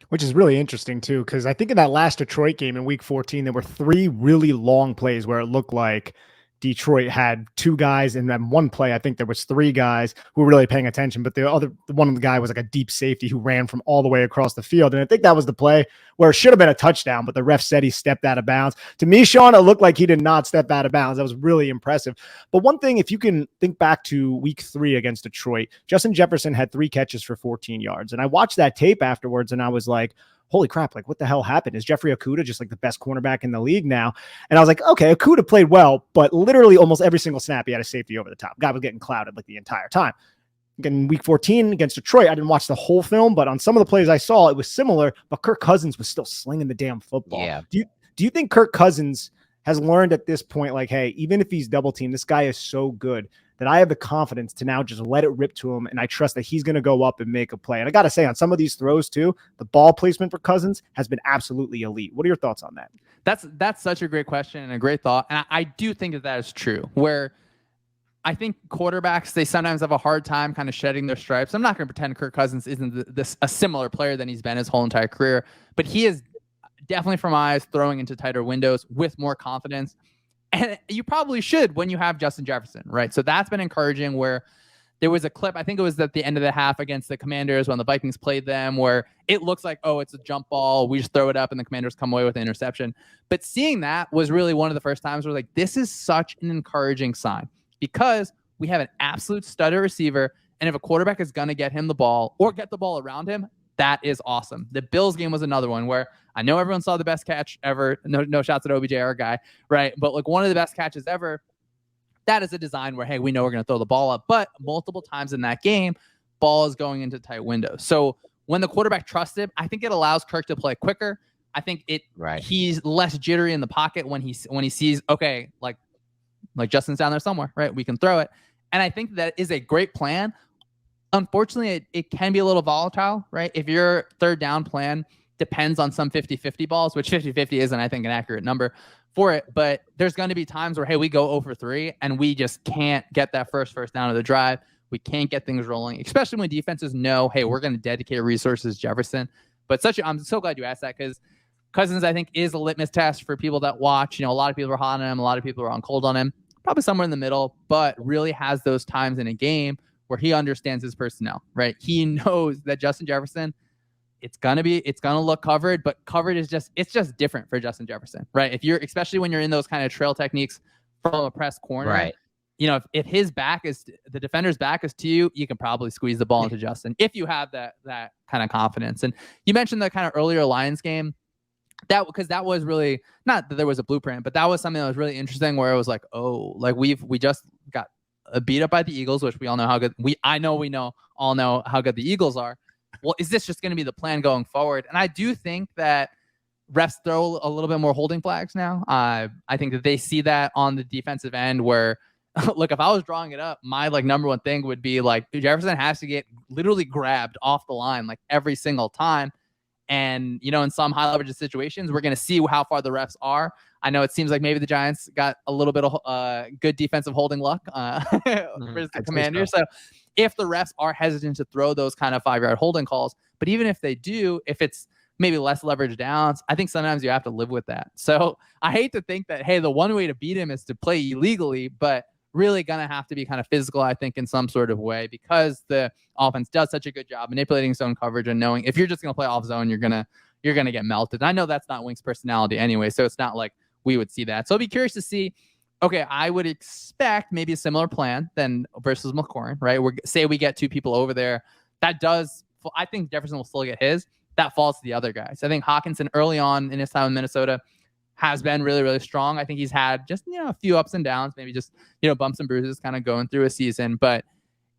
Which is really interesting too, because I think in that last Detroit game in week 14, there were 3 really long plays where it looked like Detroit had 2 guys, and then one play, I think there was 3 guys who were really paying attention, but one of the guy was like a deep safety who ran from all the way across the field. And I think that was the play where it should have been a touchdown, but the ref said he stepped out of bounds. To me, Shawn, it looked like he did not step out of bounds. That was really impressive. But one thing, if you can think back to week 3 against Detroit, Justin Jefferson had 3 catches for 14 yards. And I watched that tape afterwards and I was like, holy crap, like what the hell happened? Is Jeffrey Okudah just like the best cornerback in the league now? And I was like, okay, Okudah played well, but literally almost every single snap he had a safety over the top. Guy was getting clouded like the entire time. In week 14 against Detroit, I didn't watch the whole film, but on some of the plays I saw, it was similar, but Kirk Cousins was still slinging the damn football. Yeah. Do you think Kirk Cousins has learned at this point, like, hey, even if he's double teamed, this guy is so good that I have the confidence to now just let it rip to him, and I trust that he's going to go up and make a play. And I got to say, on some of these throws too, the ball placement for Cousins has been absolutely elite. What are your thoughts on that? That's such a great question and a great thought. And I do think that is true, where I think quarterbacks, they sometimes have a hard time kind of shedding their stripes. I'm not going to pretend Kirk Cousins isn't a similar player than he's been his whole entire career, but he is definitely, from my eyes, throwing into tighter windows with more confidence. And you probably should when you have Justin Jefferson, right? So that's been encouraging, where there was a clip, I think it was at the end of the half against the Commanders when the Vikings played them, where it looks like, oh, it's a jump ball. We just throw it up and the Commanders come away with an interception. But seeing that was really one of the first times where like, this is such an encouraging sign, because we have an absolute stud receiver. And if a quarterback is going to get him the ball or get the ball around him, that is awesome. The Bills game was another one where I know everyone saw the best catch ever. No shots at OBJ, our guy, right? But like one of the best catches ever. That is a design where, hey, we know we're going to throw the ball up, but multiple times in that game, ball is going into tight windows. So when the quarterback trusts it, I think it allows Kirk to play quicker. I think he's less jittery in the pocket when he sees, okay, like Justin's down there somewhere, right? We can throw it. And I think that is a great plan. Unfortunately, it can be a little volatile, right? If your third down plan depends on some 50-50 balls, which 50-50 isn't, I think, an accurate number for it, but there's going to be times where, hey, we go 0 for 3 and we just can't get that first down of the drive. We can't get things rolling, especially when defenses know, hey, we're going to dedicate resources to Jefferson. But I'm so glad you asked that, because Cousins, I think, is a litmus test for people that watch. A lot of people are hot on him. A lot of people are on cold on him, probably somewhere in the middle, but really has those times in a game where he understands his personnel, right? He knows that Justin Jefferson, it's gonna look covered, but covered is just different for Justin Jefferson, right? Especially when you're in those kind of trail techniques from a press corner, right? If his back is, the defender's back is to you, you can probably squeeze the ball into Justin if you have that kind of confidence. And you mentioned the kind of earlier Lions game, because that was really, not that there was a blueprint, but that was something that was really interesting, where it was like, oh, like we just got beat up by the Eagles, which we all know how good all know how good the Eagles are. Well, is this just going to be the plan going forward? And I do think that refs throw a little bit more holding flags now. I think that they see that on the defensive end, where look, if I was drawing it up, my number one thing would be like Jefferson has to get literally grabbed off the line like every single time. And, in some high leverage situations, we're going to see how far the refs are. I know it seems like maybe the Giants got a little bit of good defensive holding luck versus the Commanders. So if the refs are hesitant to throw those kind of 5-yard holding calls, but even if they do, if it's maybe less leverage downs, I think sometimes you have to live with that. So I hate to think that, hey, the one way to beat him is to play illegally, but really going to have to be kind of physical, I think, in some sort of way, because the offense does such a good job manipulating zone coverage and knowing if you're just going to play off zone, you're going to get melted. And I know that's not Wink's personality anyway, so it's not like we would see that. So I'll be curious to see. Okay, I would expect maybe a similar plan than versus McLaurin, right? Say we get 2 people over there. I think Jefferson will still get his. That falls to the other guys. I think Hawkinson early on in his time in Minnesota has been really, really strong. I think he's had just, a few ups and downs, maybe just, bumps and bruises kind of going through a season. But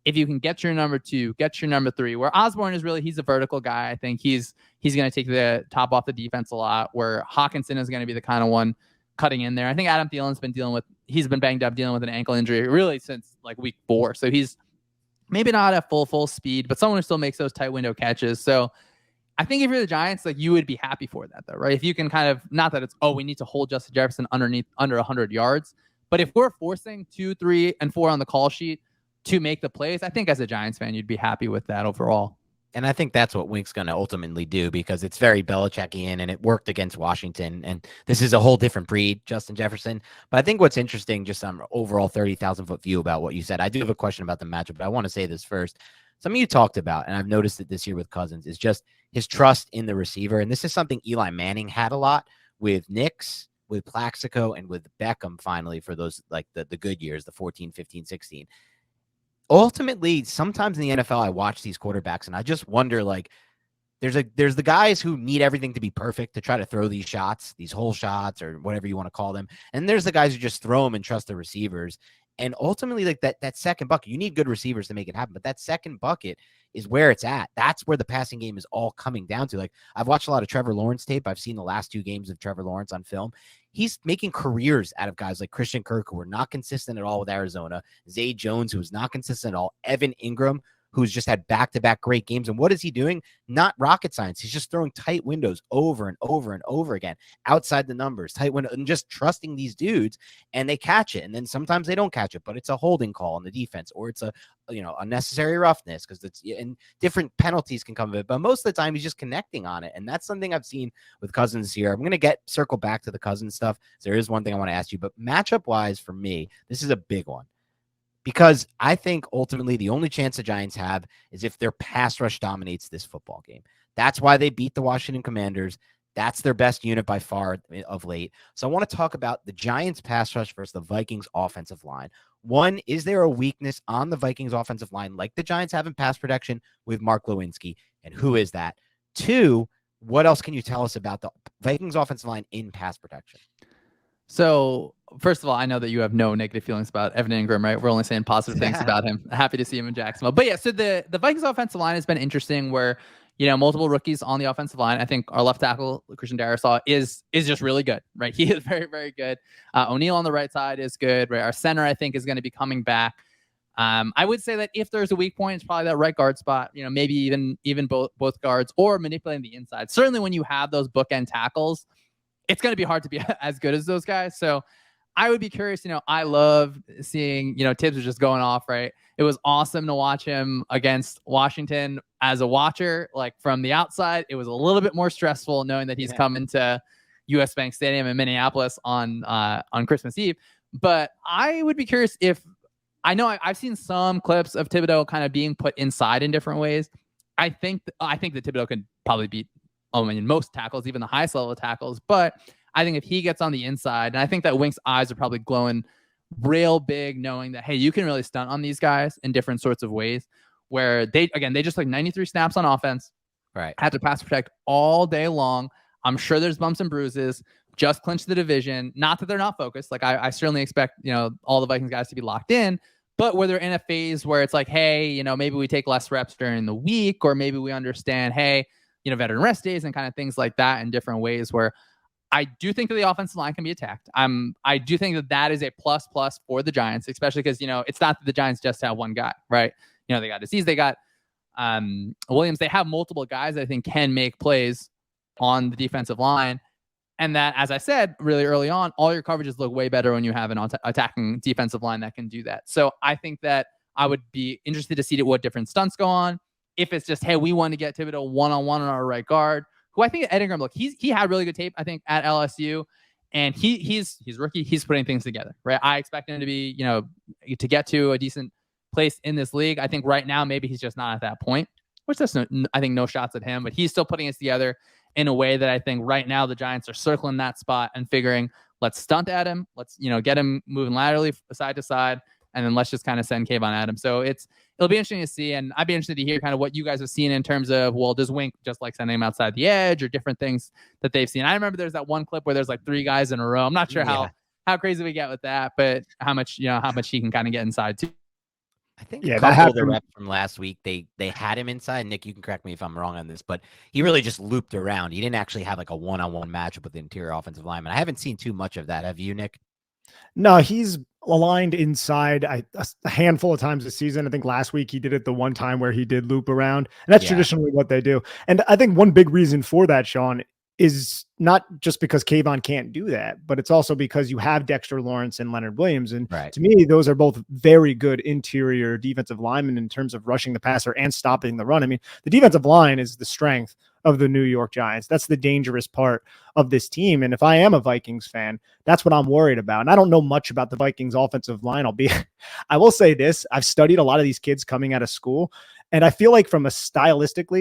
if you can get your number 2, get your number 3, where Osborne is really, he's a vertical guy. I think he's going to take the top off the defense a lot, where Hawkinson is going to be the kind of one cutting in there. I think Adam Thielen's he's been banged up dealing with an ankle injury really since like week 4. So he's maybe not at full speed, but someone who still makes those tight window catches. So I think if you're the Giants, like, you would be happy for that, though, right? If you can kind of, not that it's, we need to hold Justin Jefferson under 100 yards, but if we're forcing 2, 3, and 4 on the call sheet to make the plays, I think as a Giants fan, you'd be happy with that overall. And I think that's what Wink's going to ultimately do, because it's very Belichickian and it worked against Washington. And this is a whole different breed, Justin Jefferson. But I think what's interesting, just on overall 30,000-foot view about what you said, I do have a question about the matchup, but I want to say this first. Something you talked about, and I've noticed it this year with Cousins, is just his trust in the receiver. And this is something Eli Manning had a lot with Knicks, with Plaxico, and with Beckham finally for those, like the good years, the 14, 15, 16. Ultimately, sometimes in the NFL, I watch these quarterbacks and I just wonder, like, there's the guys who need everything to be perfect to try to throw these shots, these whole shots, or whatever you want to call them. And there's the guys who just throw them and trust the receivers. And ultimately, like that second bucket, you need good receivers to make it happen. But that second bucket is where it's at. That's where the passing game is all coming down to. Like, I've watched a lot of Trevor Lawrence tape. I've seen the last 2 games of Trevor Lawrence on film. He's making careers out of guys like Christian Kirk, who were not consistent at all with Arizona, Zay Jones, who was not consistent at all, Evan Ingram, who's just had back-to-back great games. And what is he doing? Not rocket science. He's just throwing tight windows over and over and over again, outside the numbers, tight window, and just trusting these dudes, and they catch it. And then sometimes they don't catch it, but it's a holding call on the defense, or it's a unnecessary roughness, because it's, and different penalties can come of it. But most of the time, he's just connecting on it. And that's something I've seen with Cousins here. I'm going to circle back to the Cousins stuff. So there is one thing I want to ask you, but matchup-wise for me, this is a big one. Because I think ultimately the only chance the Giants have is if their pass rush dominates this football game. That's why they beat the Washington Commanders. That's their best unit by far of late. So I want to talk about the Giants pass rush versus the Vikings offensive line. One, is there a weakness on the Vikings offensive line like the Giants have in pass protection with Mark Lewinsky? And who is that? 2, what else can you tell us about the Vikings offensive line in pass protection? So, first of all, I know that you have no negative feelings about Evan Ingram, right? We're only saying positive things about him. Happy to see him in Jacksonville. But yeah, so the Vikings offensive line has been interesting, where, multiple rookies on the offensive line. I think our left tackle, Christian Darrisaw, is just really good, right? He is very, very good. O'Neal on the right side is good, right? Our center, I think, is going to be coming back. I would say that if there's a weak point, it's probably that right guard spot, maybe even both guards, or manipulating the inside. Certainly when you have those bookend tackles, it's going to be hard to be as good as those guys. So I would be curious. I love seeing, Tibbs was just going off, right? It was awesome to watch him against Washington as a watcher, like from the outside. It was a little bit more stressful knowing that he's coming to US Bank Stadium in Minneapolis on Christmas Eve. But I would be curious if, I know I've seen some clips of Thibodeau kind of being put inside in different ways. I think that Thibodeau could probably beat most tackles, even the highest level of tackles. But I think if he gets on the inside, and I think that Wink's eyes are probably glowing real big, knowing that, hey, you can really stunt on these guys in different sorts of ways, where they just like 93 snaps on offense, right? Had to pass protect all day long. I'm sure there's bumps and bruises, just clinch the division. Not that they're not focused. Like I certainly expect, all the Vikings guys to be locked in, but where they're in a phase where it's like, hey, maybe we take less reps during the week, or maybe we understand, hey, veteran rest days and kind of things like that in different ways, where I do think that the offensive line can be attacked. I do think that is a plus for the Giants, especially because, it's not that the Giants just have one guy, right? They got Aziz, they got Williams. They have multiple guys that I think can make plays on the defensive line. And that, as I said, really early on, all your coverages look way better when you have an attacking defensive line that can do that. So I think that I would be interested to see what different stunts go on. If it's just, hey, we want to get Thibodeau one-on-one on our right guard, who I think at Ingram, look, he had really good tape, I think, at LSU. And he's rookie. He's putting things together, right? I expect him to be, to get to a decent place in this league. I think right now, maybe he's just not at that point, which there's I think no shots at him, but he's still putting it together in a way that I think right now the Giants are circling that spot and figuring, let's stunt at him. Let's, get him moving laterally side to side. And then let's just kind of send Kayvon at him. So it'll be interesting to see. And I'd be interested to hear kind of what you guys have seen in terms of, well, does Wink just like sending him outside the edge or different things that they've seen? I remember there's that one clip where there's like 3 guys in a row. I'm not sure how crazy we get with that, but how much he can kind of get inside too. I think a couple of the reps from last week, they had him inside. Nick, you can correct me if I'm wrong on this, but he really just looped around. He didn't actually have like a one-on-one matchup with the interior offensive lineman. I haven't seen too much of that. Have you, Nick? No, he's aligned inside a handful of times this season. I think last week he did it the one time where he did loop around, and that's traditionally what they do. And I think one big reason for that, Shawn, is not just because Kayvon can't do that, but it's also because you have Dexter Lawrence and Leonard Williams. And to me, those are both very good interior defensive linemen in terms of rushing the passer and stopping the run. I mean, the defensive line is the strength of the New York Giants. That's the dangerous part of this team. And if I am a Vikings fan, that's what I'm worried about. And I don't know much about the Vikings offensive line. I will say this. I've studied a lot of these kids coming out of school, and I feel like from a stylistic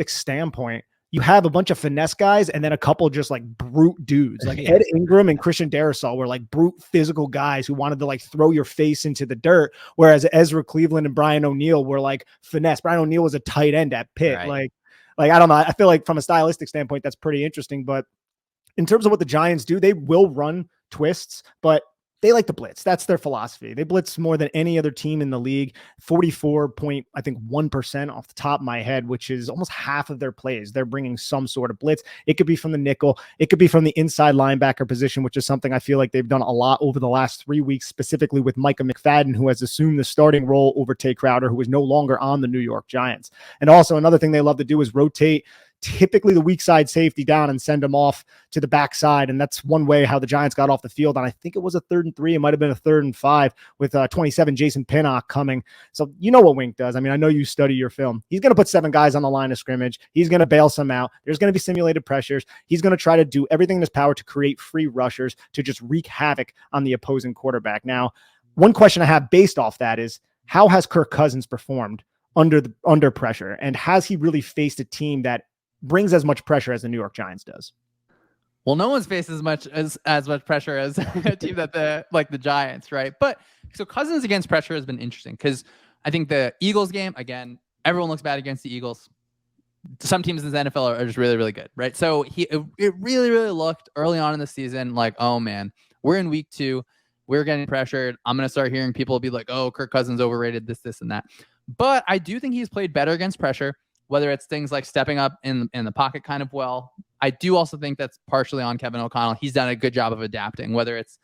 standpoint, you have a bunch of finesse guys and then a couple just like brute dudes. Like Ed Ingram and Christian Darrisaw were like brute physical guys who wanted to like throw your face into the dirt. Whereas Ezra Cleveland and Brian O'Neill were like finesse. Brian O'Neill was a tight end at Pitt. Right. Like, I don't know. I feel like from a stylistic standpoint, that's pretty interesting. But in terms of what the Giants do, they will run twists, but they like to blitz. That's their philosophy. They blitz more than any other team in the league. 44.1% off the top of my head, which is almost half of their plays. They're bringing some sort of blitz. It could be from the nickel. It could be from the inside linebacker position, which is something I feel like they've done a lot over the last 3 weeks, specifically with Micah McFadden, who has assumed the starting role over Tay Crowder, who is no longer on the New York Giants. And also another thing they love to do is rotate typically the weak side safety down and send them off to the backside. And that's one way how the Giants got off the field. And I think it was a 3rd and 3. It might've been a 3rd and 5 with 27 Jason Pinnock coming. So you know what Wink does. I mean, I know you study your film. He's going to put 7 guys on the line of scrimmage. He's going to bail some out. There's going to be simulated pressures. He's going to try to do everything in his power to create free rushers to just wreak havoc on the opposing quarterback. Now, one question I have based off that is, how has Kirk Cousins performed under pressure? And has he really faced a team that brings as much pressure as the New York Giants does? Well, no one's faced as much pressure as a team that the Giants, right? But so Cousins against pressure has been interesting because I think the Eagles game, again, everyone looks bad against the Eagles. Some teams in the NFL are just really, really good, right? So it really, really looked early on in the season like, oh man, we're in week 2. We're getting pressured. I'm going to start hearing people be like, oh, Kirk Cousins overrated this, and that. But I do think he's played better against pressure, whether it's things like stepping up in the pocket kind of well. I do also think that's partially on Kevin O'Connell. He's done a good job of adapting, whether it's,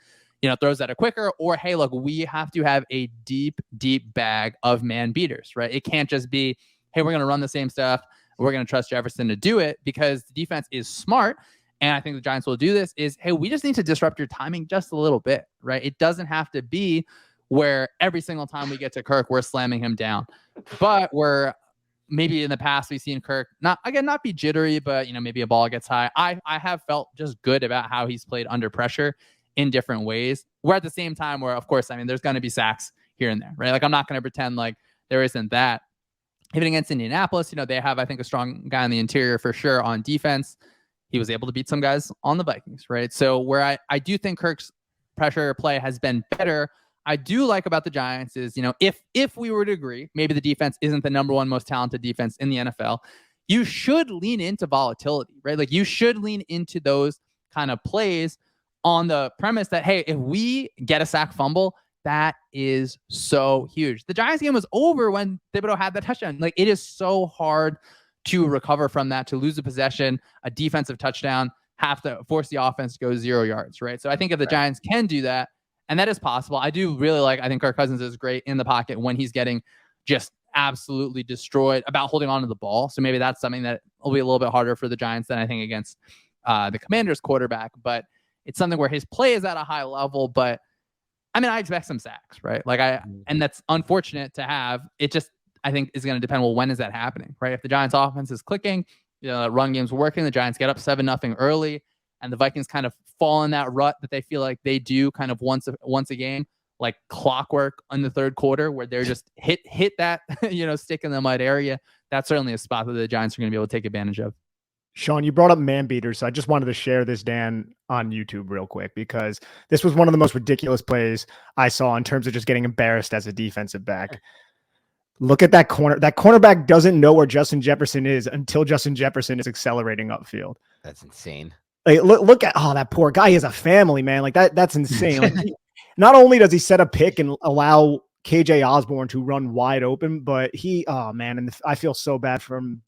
throws that are quicker or, hey, look, we have to have a deep, deep bag of man beaters, right? It can't just be, hey, we're going to run the same stuff. We're going to trust Jefferson to do it because the defense is smart. And I think the Giants will do this is, hey, we just need to disrupt your timing just a little bit, right? It doesn't have to be where every single time we get to Kirk, we're slamming him down, but maybe in the past we've seen Kirk not be jittery, but maybe a ball gets high. I have felt just good about how he's played under pressure in different ways. Where at the same time, where of course, I mean, there's going to be sacks here and there, right? Like I'm not going to pretend like there isn't that. Even against Indianapolis, they have, I think, a strong guy in the interior for sure on defense. He was able to beat some guys on the Vikings, right? So where I do think Kirk's pressure play has been better. I do like about the Giants is, if we were to agree, maybe the defense isn't the number 1 most talented defense in the NFL, you should lean into volatility, right? Like you should lean into those kind of plays on the premise that, hey, if we get a sack fumble, that is so huge. The Giants game was over when Thibodeau had that touchdown. Like it is so hard to recover from that, to lose a possession, a defensive touchdown, have to force the offense to go 0 yards, right? So I think if the Giants can do that, and that is possible. I do really I think Kirk Cousins is great in the pocket when he's getting just absolutely destroyed about holding on to the ball. So maybe that's something that will be a little bit harder for the Giants than I think against the Commanders quarterback. But it's something where his play is at a high level. But I mean, I expect some sacks, right? And that's unfortunate to have. It just, I think, is going to depend. Well, when is that happening, right? If the Giants' offense is clicking, that run game's working, the Giants get up 7-0 early, and the Vikings kind of fall in that rut that they feel like they do kind of once a game, like clockwork in the third quarter, where they're just hit that stick in the mud area. That's certainly a spot that the Giants are going to be able to take advantage of. Shawn, you brought up man beaters, so I just wanted to share this, Dan, on YouTube real quick, because this was one of the most ridiculous plays I saw in terms of just getting embarrassed as a defensive back. Look at that corner. That cornerback doesn't know where Justin Jefferson is until Justin Jefferson is accelerating upfield. That's insane. Like, look at that poor guy. He has a family, man. Like that's insane. Like, not only does he set a pick and allow KJ Osborne to run wide open, but and I feel so bad from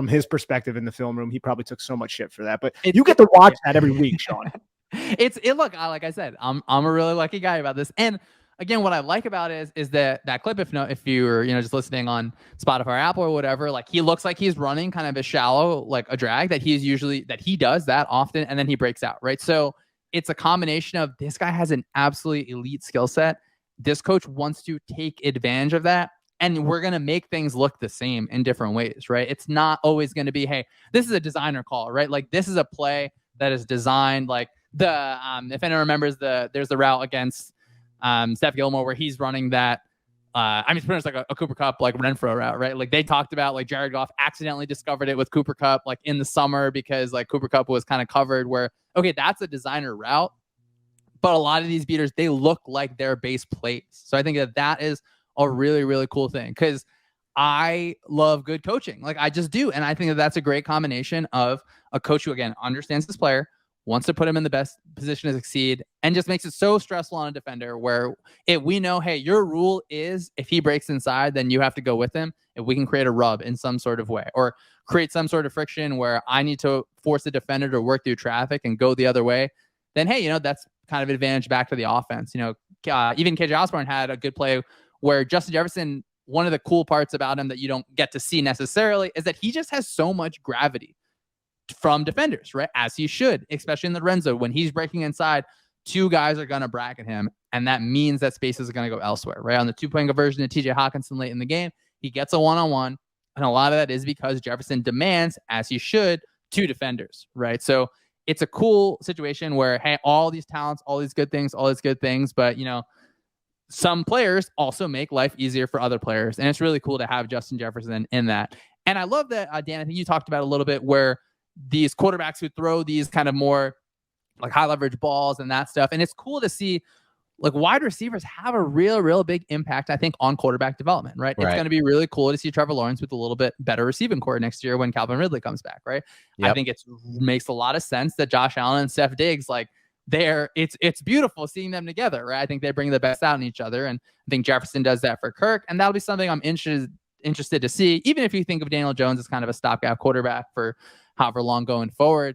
his perspective in the film room. He probably took so much shit for that. But you get to watch that every week, Shawn. Look, like I said, I'm a really lucky guy about this. And again, what I like about it is that clip, if you were, just listening on Spotify or Apple or whatever, like he looks like he's running kind of a shallow, like a drag that he does that often. And then he breaks out. Right. So it's a combination of this guy has an absolutely elite skill set. This coach wants to take advantage of that. And we're going to make things look the same in different ways, right? It's not always going to be, hey, this is a designer call, right? Like this is a play that is designed like if anyone remembers there's the route against Steph Gilmore where he's running that. It's pretty much like a Cooper Kupp, like Renfro route, right? Like they talked about like Jared Goff accidentally discovered it with Cooper Kupp, like in the summer because like Cooper Kupp was kind of covered where, okay, that's a designer route. But a lot of these beaters, they look like their base plays. So I think that is a really, really cool thing because I love good coaching. Like I just do. And I think that's a great combination of a coach who, again, understands his player, wants to put him in the best position to succeed, and just makes it so stressful on a defender where we know, hey, your rule is if he breaks inside, then you have to go with him. If we can create a rub in some sort of way or create some sort of friction where I need to force the defender to work through traffic and go the other way, then, hey, that's kind of advantage back to the offense. Even KJ Osborne had a good play where Justin Jefferson, one of the cool parts about him that you don't get to see necessarily is that he just has so much gravity from defenders, right? As he should, especially in the red zone. When he's breaking inside, two guys are going to bracket him, and that means that spaces are going to go elsewhere, right? On the 2-point conversion to TJ Hawkinson late in the game, he gets a one-on-one, and a lot of that is because Jefferson demands, as he should, two defenders, right? So it's a cool situation where, hey, all these talents, all these good things, but, some players also make life easier for other players. And it's really cool to have Justin Jefferson in that. And I love that, Dan, I think you talked about a little bit where these quarterbacks who throw these kind of more like high leverage balls and that stuff. And it's cool to see like wide receivers have a real big impact, I think, on quarterback development, right? It's going to be really cool to see Trevor Lawrence with a little bit better receiving core next year when Calvin Ridley comes back, right? Yep. I think it makes a lot of sense that Josh Allen and Steph Diggs, like, it's beautiful seeing them together, right? I think they bring the best out in each other, and I think Jefferson does that for Kirk, and that'll be something I'm interested to see. Even if you think of Daniel Jones as kind of a stopgap quarterback for however long going forward,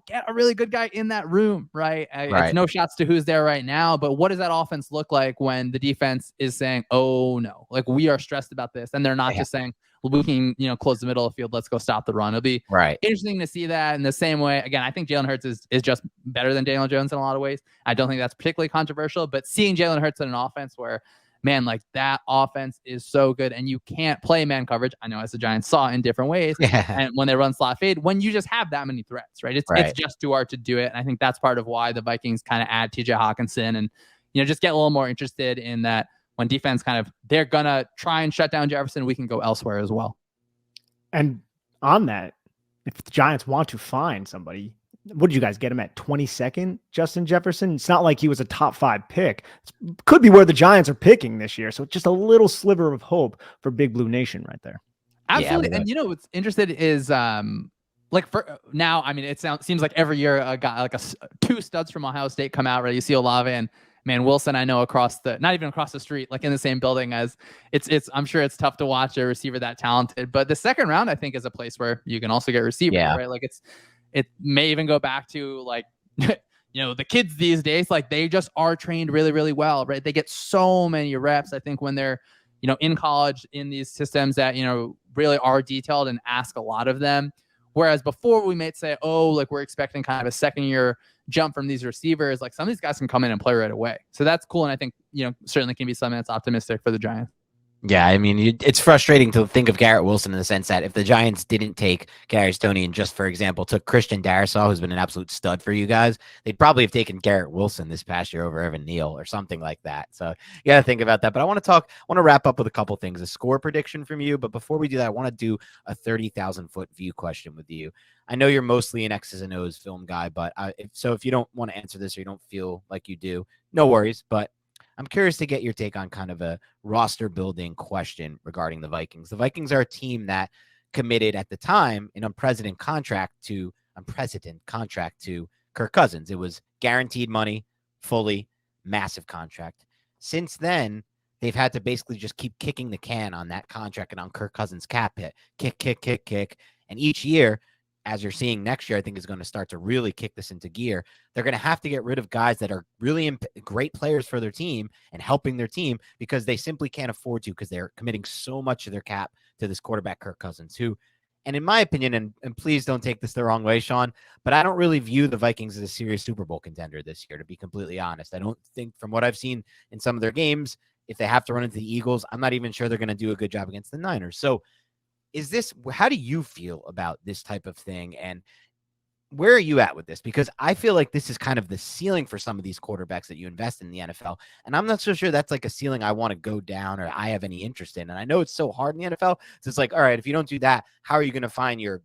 get a really good guy in that room, right? It's no shots to who's there right now, but what does that offense look like when the defense is saying, "Oh no, like we are stressed about this," and they're not just saying, well, we can, close the middle of the field. Let's go stop the run. It'll be interesting to see that in the same way. Again, I think Jalen Hurts is just better than Daniel Jones in a lot of ways. I don't think that's particularly controversial, but seeing Jalen Hurts in an offense where, man, like that offense is so good and you can't play man coverage. I know as the Giants saw in different ways. And when they run slot fade, when you just have that many threats, right? It's just too hard to do it. And I think that's part of why the Vikings kind of add TJ Hawkinson and, just get a little more interested in that. When defense they're going to try and shut down Jefferson, we can go elsewhere as well. And on that, if the Giants want to find somebody, what did you guys get him at 22nd, Justin Jefferson? It's not like he was a top 5 pick. It could be where the Giants are picking this year. So just a little sliver of hope for Big Blue Nation right there. Absolutely. Yeah, and what's interested is like for now, it seems like every year a guy like two studs from Ohio State come out, right? You see Olave and man, Wilson, I know not even across the street, like in the same building as I'm sure it's tough to watch a receiver that talented, but the second round, I think, is a place where you can also get receivers, right? Like it may even go back to like, the kids these days, like they just are trained really, really well, right? They get so many reps. I think when they're, in college in these systems that, really are detailed and ask a lot of them. Whereas before we might say, oh, like we're expecting kind of a second year jump from these receivers. Like some of these guys can come in and play right away. So that's cool. And I think, certainly can be something that's optimistic for the Giants. Yeah, I mean, it's frustrating to think of Garrett Wilson in the sense that if the Giants didn't take Kadarius Toney and just, for example, took Christian Darrisaw, who's been an absolute stud for you guys, they'd probably have taken Garrett Wilson this past year over Evan Neal or something like that. So you got to think about that. But I want to wrap up with a couple things, a score prediction from you. But before we do that, I want to do a 30,000-foot view question with you. I know you're mostly an X's and O's film guy, but if you don't want to answer this or you don't feel like you do, no worries. But I'm curious to get your take on kind of a roster building question regarding the Vikings. The Vikings are a team that committed at the time an unprecedented contract to Kirk Cousins. It was guaranteed money, fully massive contract. Since then, they've had to basically just keep kicking the can on that contract and on Kirk Cousins' cap hit, kick. And each year, as you're seeing next year, I think is going to start to really kick this into gear. They're going to have to get rid of guys that are really great players for their team and helping their team because they simply can't afford to because they're committing so much of their cap to this quarterback, Kirk Cousins, who, and in my opinion, and please don't take this the wrong way, Shawn, but I don't really view the Vikings as a serious Super Bowl contender this year, to be completely honest. I don't think from what I've seen in some of their games, if they have to run into the Eagles, I'm not even sure they're going to do a good job against the Niners. So how do you feel about this type of thing? And where are you at with this? Because I feel like this is kind of the ceiling for some of these quarterbacks that you invest in the NFL. And I'm not so sure that's like a ceiling I want to go down or I have any interest in. And I know it's so hard in the NFL. So it's like, all right, if you don't do that, how are you going to find your,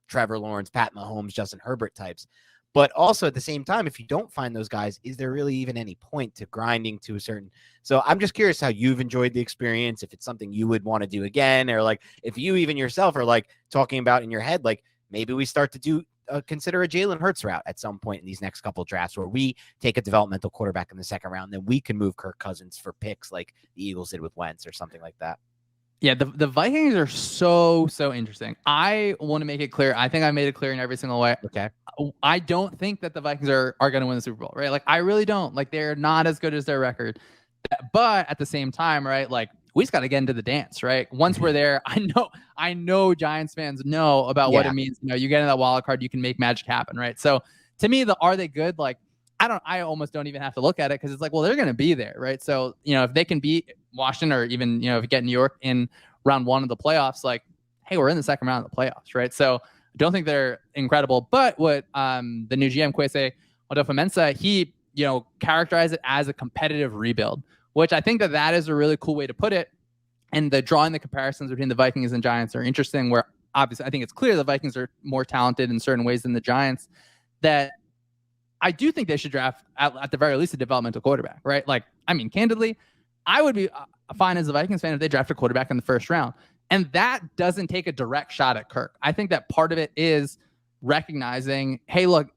Trevor Lawrence, Pat Mahomes, Justin Herbert types? But also at the same time, if you don't find those guys, is there really even any point to grinding to a certain? So I'm just curious how you've enjoyed the experience, if it's something you would want to do again, or like if you even yourself are like talking about in your head, like maybe we start to consider a Jalen Hurts route at some point in these next couple drafts where we take a developmental quarterback in the second round, then we can move Kirk Cousins for picks like the Eagles did with Wentz or something like that. Yeah, the Vikings are so interesting. I want to make it clear. I think I made it clear in every single way. Okay. I don't think that the Vikings are going to win the Super Bowl, right? Like, I really don't. Like, they're not as good as their record. But at the same time, right, like, we just got to get into the dance, right? Once we're there, I know Giants fans know about what it means. You get in that wild card, you can make magic happen, right? So to me, are they good? Like, I almost don't even have to look at it because it's like, well, they're going to be there, right? So, if they can beat Washington or even, if you get New York in round one of the playoffs, like, hey, we're in the second round of the playoffs, right? So I don't think they're incredible. But what the new GM, Kwesi Adofo-Mensah, he, characterized it as a competitive rebuild, which I think that is a really cool way to put it. And drawing the comparisons between the Vikings and Giants are interesting, where obviously I think it's clear the Vikings are more talented in certain ways than the Giants. That I do think they should draft at the very least a developmental quarterback, right? Like, I mean, candidly, I would be fine as a Vikings fan if they draft a quarterback in the first round. And that doesn't take a direct shot at Kirk. I think that part of it is recognizing, hey, look,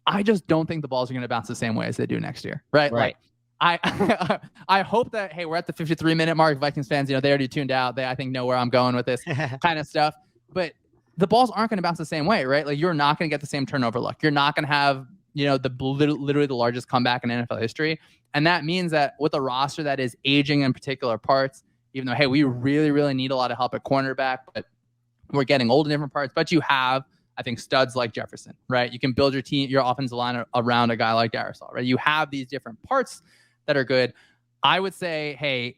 I just don't think the balls are going to bounce the same way as they do next year, right? Like, I hope that, hey, we're at the 53-minute mark. Vikings fans, they already tuned out. They, I think, know where I'm going with this kind of stuff. But the balls aren't going to bounce the same way, right? Like, you're not going to get the same turnover luck. You're not going to have, literally the largest comeback in NFL history. And that means that with a roster that is aging in particular parts, even though, hey, we really, really need a lot of help at cornerback, but we're getting old in different parts. But you have, I think, studs like Jefferson, right? You can build your offensive line around a guy like Darrisaw, right? You have these different parts that are good. I would say, hey,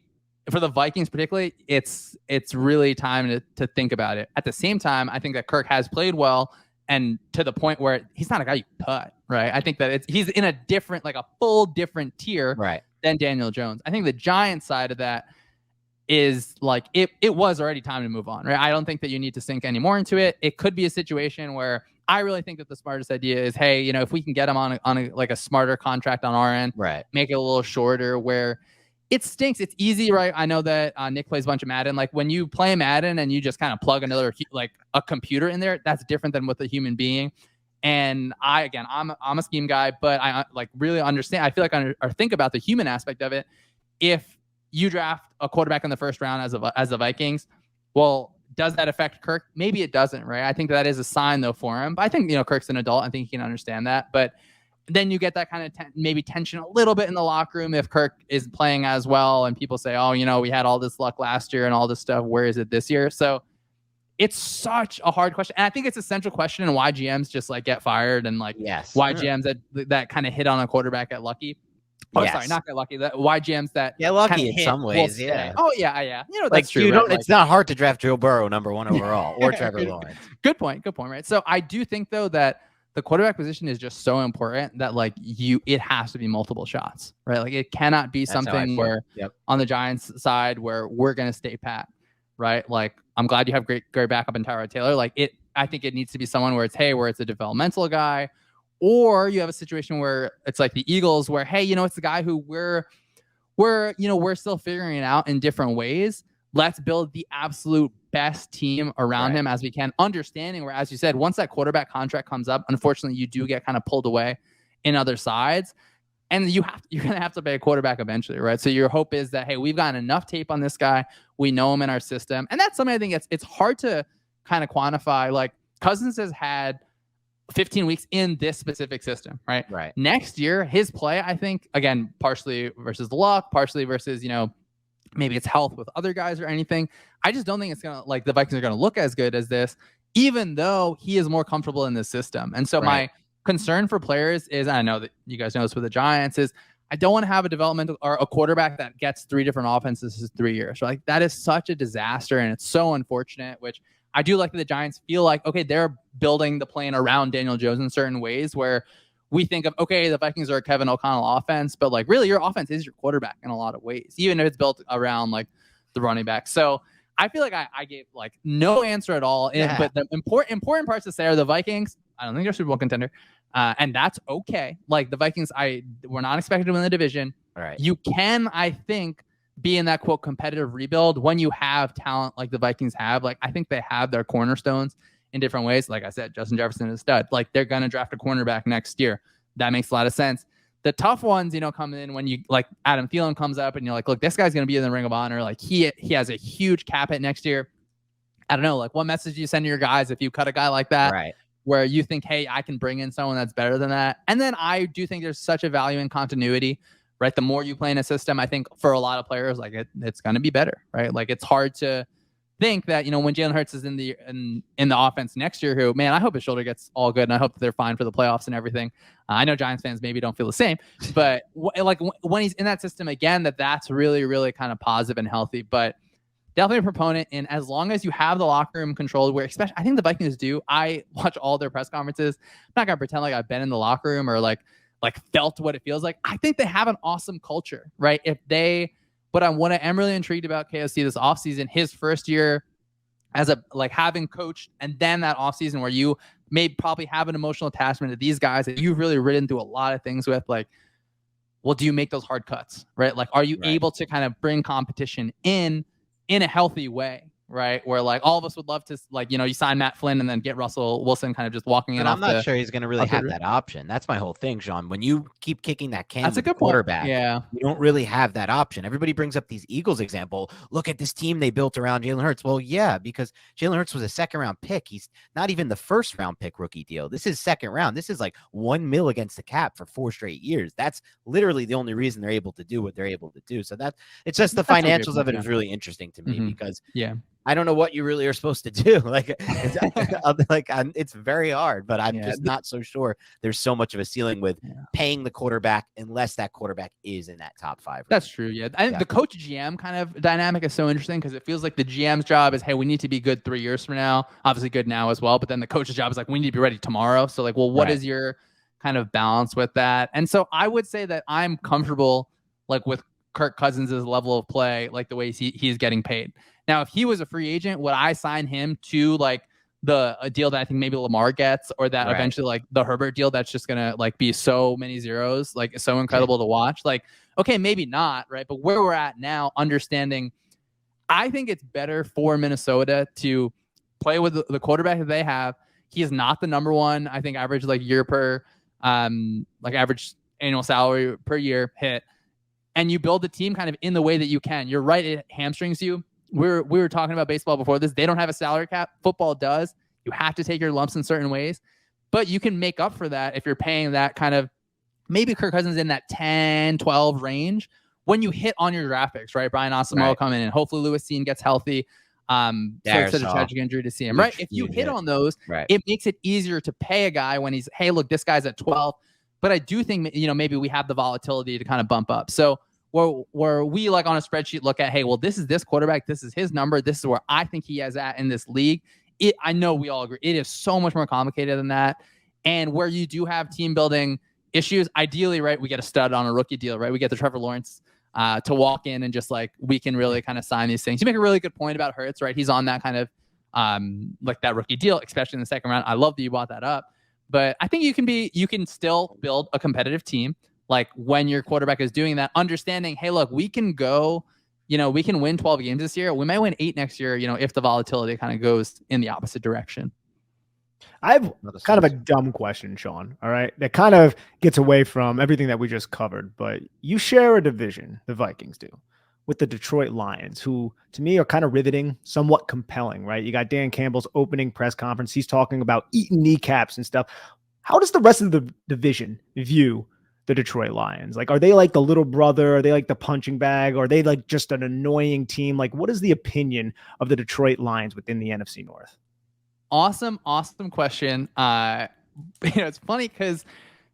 for the Vikings particularly, it's really time to think about it. At the same time, I think that Kirk has played well, and to the point where he's not a guy you cut, right? I think that he's in a different, like a full different tier than Daniel Jones. I think the Giants side of that is like, it was already time to move on, right? I don't think that you need to sink any more into it. It could be a situation where I really think that the smartest idea is, hey, if we can get him on a smarter contract on our end, make it a little shorter, where it stinks. It's easy, right? I know that Nick plays a bunch of Madden. Like, when you play Madden and you just kind of plug another, like a computer in there, that's different than with a human being. And I'm a scheme guy, but I really understand. I feel like or think about the human aspect of it. If you draft a quarterback in the first round as the Vikings, well, does that affect Kirk? Maybe it doesn't, right? I think that is a sign though for him. But I think, Kirk's an adult. I think he can understand that. But then you get that kind of maybe tension a little bit in the locker room if Kirk is playing as well, and people say, oh, we had all this luck last year and all this stuff. Where is it this year? So it's such a hard question. And I think it's a central question in why GMs just like get fired and like why GMs that kind of hit on a quarterback get lucky. Oh, sorry, not get lucky. Why GMs that get lucky in some ways, yeah. Oh, yeah. That's like true. You don't. Right? It's not hard to draft Joe Burrow #1 overall or Trevor Lawrence. Good point. Right. So I do think though that the quarterback position is just so important that like it has to be multiple shots, right? Like it cannot be something where on the Giants side where we're gonna stay pat, right? Like I'm glad you have great backup in Tyrod Taylor. Like I think it needs to be someone where it's a developmental guy. Or you have a situation where it's like the Eagles where, hey, it's the guy who we're still figuring it out in different ways. Let's build the absolute best team around him as we can, understanding where, as you said, once that quarterback contract comes up, unfortunately, you do get kind of pulled away in other sides. And you're going to have to pay a quarterback eventually, right? So your hope is that, hey, we've got enough tape on this guy. We know him in our system. And that's something I think it's hard to kind of quantify. Like Cousins has had 15 weeks in this specific system, right? Right. Next year, his play, I think, again, partially versus luck, partially versus, maybe it's health with other guys or anything. I just don't think it's going to, like, the Vikings are going to look as good as this, even though he is more comfortable in this system. And so my concern for players is, I know that you guys know this with the Giants, is I don't want to have a developmental or a quarterback that gets 3 different offenses in 3 years. Like that is such a disaster. And it's so unfortunate, which I do like that the Giants feel like, okay, they're building the plan around Daniel Jones in certain ways where we think of, okay, the Vikings are a Kevin O'Connell offense, but like really your offense is your quarterback in a lot of ways, even if it's built around like the running back. So I feel like I gave like no answer at all. But the important parts to say are the Vikings, I don't think they're Super Bowl contender. And that's okay. Like the Vikings, we're not expected to win the division. All right. You can, I think, be in that quote competitive rebuild when you have talent like the Vikings have. Like I think they have their cornerstones in different ways. Like I said, Justin Jefferson is a stud. Like they're gonna draft a cornerback next year. That makes a lot of sense. The tough ones, come in when you like Adam Thielen comes up and you're like, look, this guy's gonna be in the Ring of Honor. Like he has a huge cap hit next year. I don't know. Like what message do you send to your guys if you cut a guy like that? Right. Where you think, hey, I can bring in someone that's better than that. And then I do think there's such a value in continuity. Right, the more you play in a system, I think for a lot of players, like it's going to be better, right? Like it's hard to think that when Jalen Hurts is in the offense next year, who man, I hope his shoulder gets all good, and I hope that they're fine for the playoffs and everything. I know Giants fans maybe don't feel the same, but when he's in that system again, that's really, really kind of positive and healthy. But definitely a proponent, and as long as you have the locker room controlled, where especially I think the Vikings do. I watch all their press conferences. I'm not gonna pretend like I've been in the locker room or like felt what it feels like. I think they have an awesome culture, right? What I am really intrigued about KOC this offseason, his first year as having coached, and then that offseason where you may probably have an emotional attachment to these guys that you've really ridden through a lot of things with, like, well, do you make those hard cuts, right? Like, are you able to kind of bring competition in a healthy way? Right, where like all of us would love to, you sign Matt Flynn and then get Russell Wilson kind of just walking in. But I'm not sure he's going to really have that option. That's my whole thing, Sean. When you keep kicking that can, that's a good quarterback. You don't really have that option. Everybody brings up these Eagles example. Look at this team they built around Jalen Hurts. Well, yeah, because Jalen Hurts was a 2nd round pick. He's not even the 1st round pick rookie deal. This is 2nd round. This is like $1 million against the cap for 4 straight years. That's literally the only reason they're able to do what they're able to do. So it's just the financials of it is really interesting to me because I don't know what you really are supposed to do. It's very hard, but I'm just not so sure there's so much of a ceiling with paying the quarterback unless that quarterback is in that top 5. That's true. Yeah. I think the coach GM kind of dynamic is so interesting because it feels like the GM's job is, hey, we need to be good 3 years from now, obviously good now as well. But then the coach's job is like, we need to be ready tomorrow. So like, well, what is your kind of balance with that? And so I would say that I'm comfortable with Kirk Cousins' level of play, like the way he's getting paid. Now, if he was a free agent, would I sign him to a deal that I think maybe Lamar gets, or that eventually the Herbert deal that's just gonna be so many zeros, so incredible to watch? Okay, maybe not, right? But where we're at now, understanding, I think it's better for Minnesota to play with the quarterback that they have. He is not the number one, I think, average year per average annual salary per year hit. And you build the team kind of in the way that you can. You're right, it hamstrings you. We were talking about baseball before this. They don't have a salary cap. Football does. You have to take your lumps in certain ways, but you can make up for that if you're paying that kind of maybe Kirk Cousins in that 10, 12 range when you hit on your draft picks, right? Brian Asamoah coming in. Hopefully Lewis Cine gets healthy. So it's such a tragic injury to see him, right? If you hit on those, it makes it easier to pay a guy when he's, hey, look, this guy's at 12. But I do think, maybe we have the volatility to kind of bump up. So where we like on a spreadsheet look at, hey, well, this is this quarterback. This is his number. This is where I think he is at in this league. I know we all agree. It is so much more complicated than that. And where you do have team building issues, ideally, right, we get a stud on a rookie deal, right? We get the Trevor Lawrence to walk in and just like, we can really kind of sign these things. You make a really good point about Hurts, right? He's on that kind of like that rookie deal, especially in the second round. I love that you brought that up. But I think you can still build a competitive team. Like when your quarterback is doing that, understanding, hey, look, we can go, we can win 12 games this year. We might win 8 next year, if the volatility kind of goes in the opposite direction. I have kind of a dumb question, Shawn. All right. That kind of gets away from everything that we just covered, but you share a division, the Vikings do, with the Detroit Lions, who to me are kind of riveting, somewhat compelling, right? You got Dan Campbell's opening press conference. He's talking about eating kneecaps and stuff. How does the rest of the division view the Detroit Lions? Like, are they like the little brother? Are they like the punching bag? Or are they like just an annoying team? Like, what is the opinion of the Detroit Lions within the NFC North? Awesome question. It's funny because,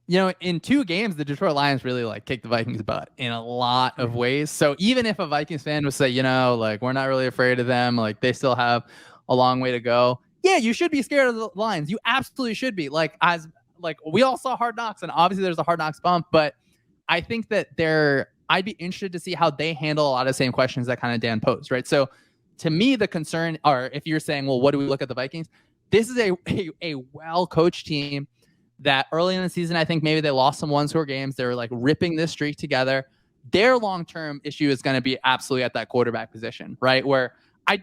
in 2 games, the Detroit Lions really like kicked the Vikings' butt in a lot of ways. So even if a Vikings fan would say, like, we're not really afraid of them, like they still have a long way to go. Yeah, you should be scared of the Lions. You absolutely should be. Like we all saw Hard Knocks, and obviously there's a Hard Knocks bump, but I think that I'd be interested to see how they handle a lot of the same questions that kind of Dan posed, right? So to me, the concern, or if you're saying, well, what do we look at the Vikings? This is a well-coached team that early in the season, I think maybe they lost some one-score games. They were like ripping this streak together. Their long-term issue is going to be absolutely at that quarterback position, right? Where